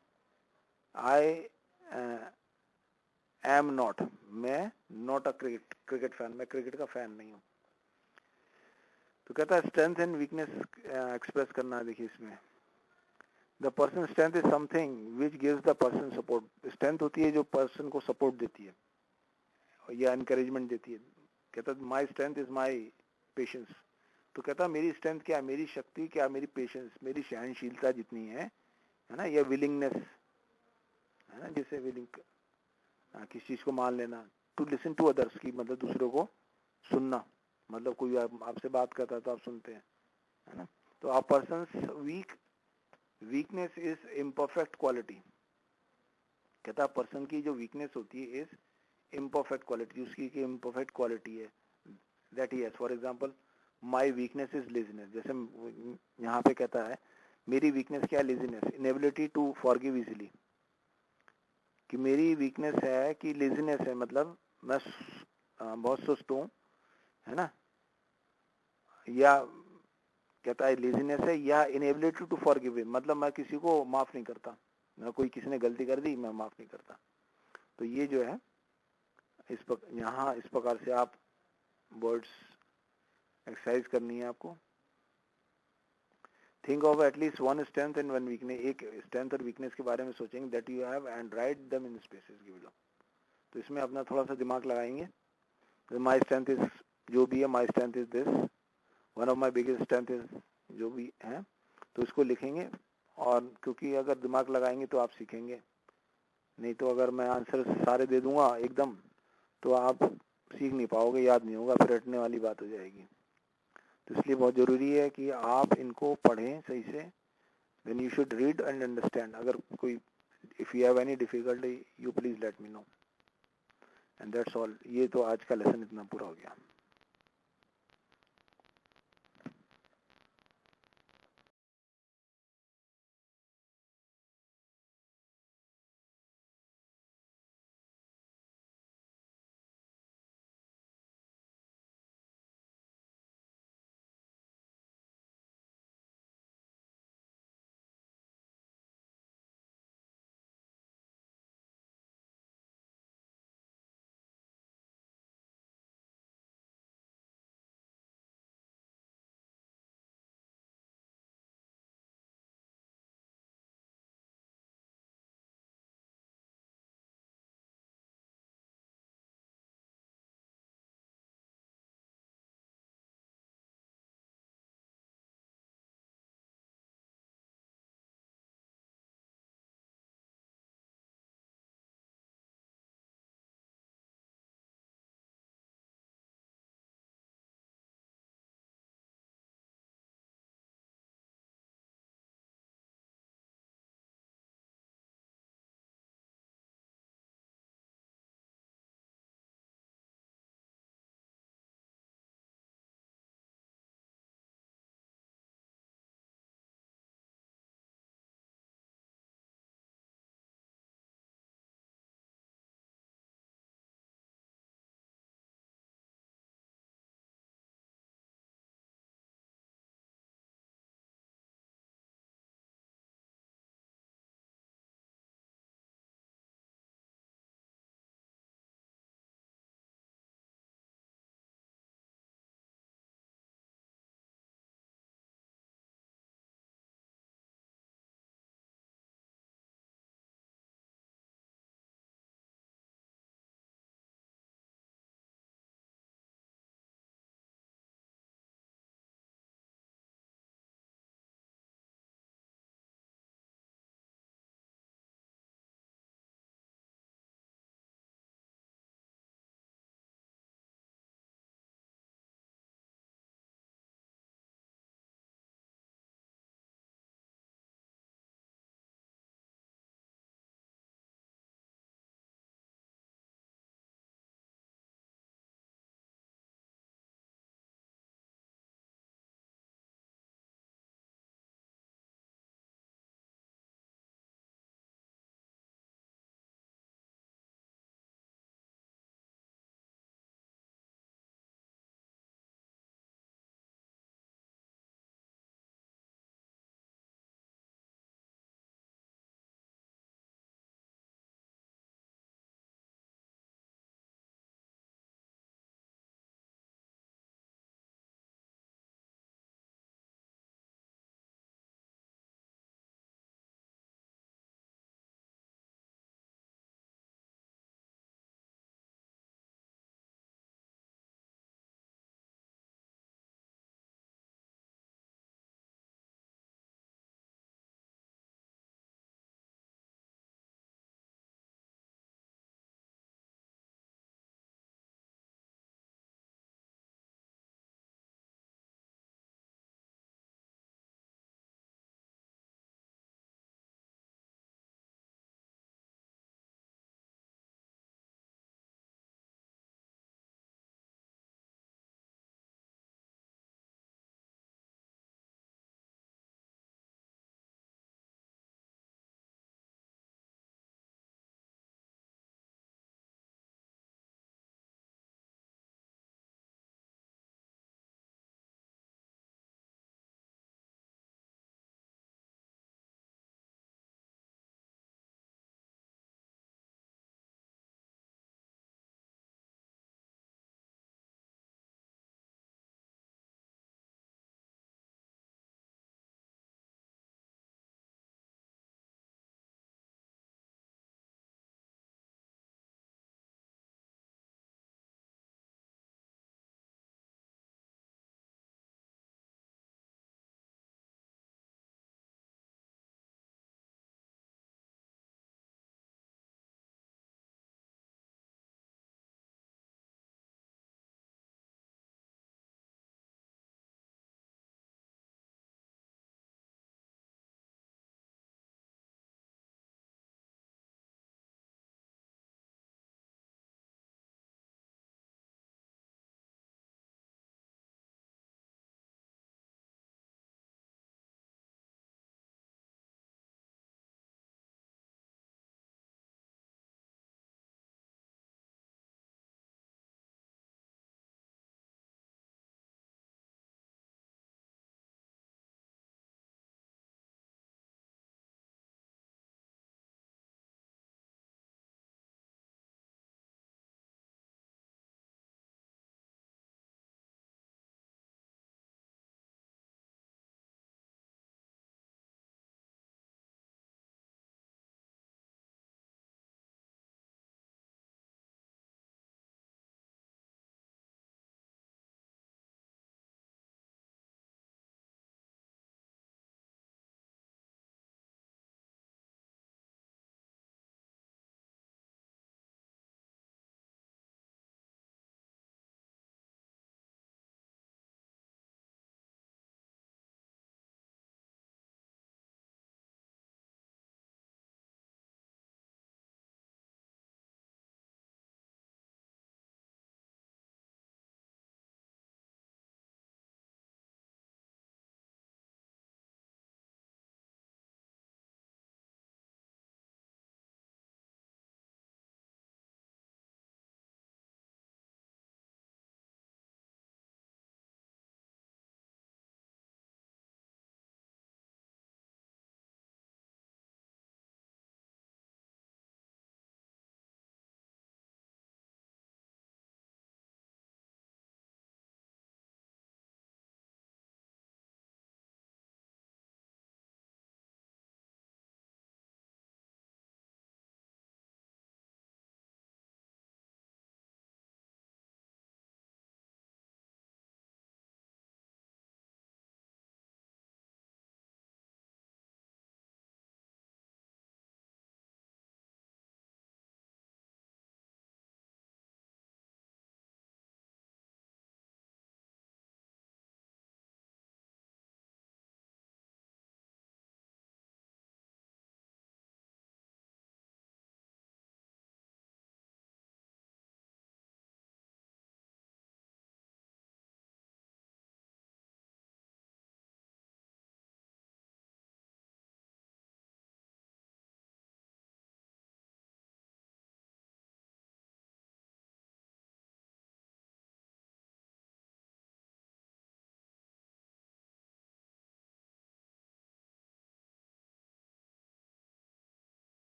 एम नॉट, मैं नॉट अ क्रिकेट फैन, मैं क्रिकेट का फैन नहीं हूँ। तो कहता है स्ट्रेंथ एंड वीकनेस एक्सप्रेस करना है। देखिए इसमें the person strength is something which gives the person support. Strength होती है जो पर्सन को सपोर्ट देती है या एनकरेजमेंट देती है। कहता my strength is my patience. तो कहता मेरी स्ट्रेंथ क्या है, मेरी शक्ति क्या, मेरी पेशेंस, मेरी सहनशीलता जितनी है ना, या विलिंगनेस, है ना, जैसे विलिंग, किसी चीज को मान लेना। टू लिसन टू अदर्स की मतलब दूसरों को सुनना, मतलब कोई आपसे बात करता है तो आप सुनते हैं, है ना। तो आप person weakness is imperfect quality. कहता पर्सन की जो वीकनेस होती है इज इम्परफेक्ट क्वालिटी, उसकी इम्परफेक्ट क्वालिटी है that he has. For example my weakness is laziness. जैसे यहाँ पे कहता है मेरी वीकनेस क्या है, laziness, inability to forgive easily. कि मेरी वीकनेस है कि लेजीनेस है, मतलब मैं बहुत सुस्त हूँ, है ना। या कहता है लेजीनेस है, या इनेबिलिटी टू फॉरगिव, मतलब मैं किसी को माफ नहीं करता, मैं कोई किसी ने गलती कर दी मैं माफ नहीं करता। तो ये जो है यहाँ इस प्रकार से आप वर्ड्स एक्सरसाइज करनी है आपको। Think of at least one strength and one weakness, एक स्ट्रेंथ और वीकनेस के बारे में सोचेंगे that you have and write them in spaces given. तो इसमें अपना थोड़ा सा दिमाग लगाएंगे। माई स्ट्रेंथ इज, जो भी है, my strength is this, one of my biggest strength is, जो भी है, तो इसको लिखेंगे। और क्योंकि अगर दिमाग लगाएंगे तो आप सीखेंगे, नहीं तो अगर मैं आंसर सारे दे दूंगा एकदम तो आप सीख नहीं पाओगे, याद नहीं होगा, फिर रटने वाली बात हो जाएगी। तो इसलिए बहुत ज़रूरी है कि आप इनको पढ़ें सही से। Then you should read and understand. अगर कोई if you have any difficulty you please let me know, and that's all. ये तो आज का लेसन इतना पूरा हो गया।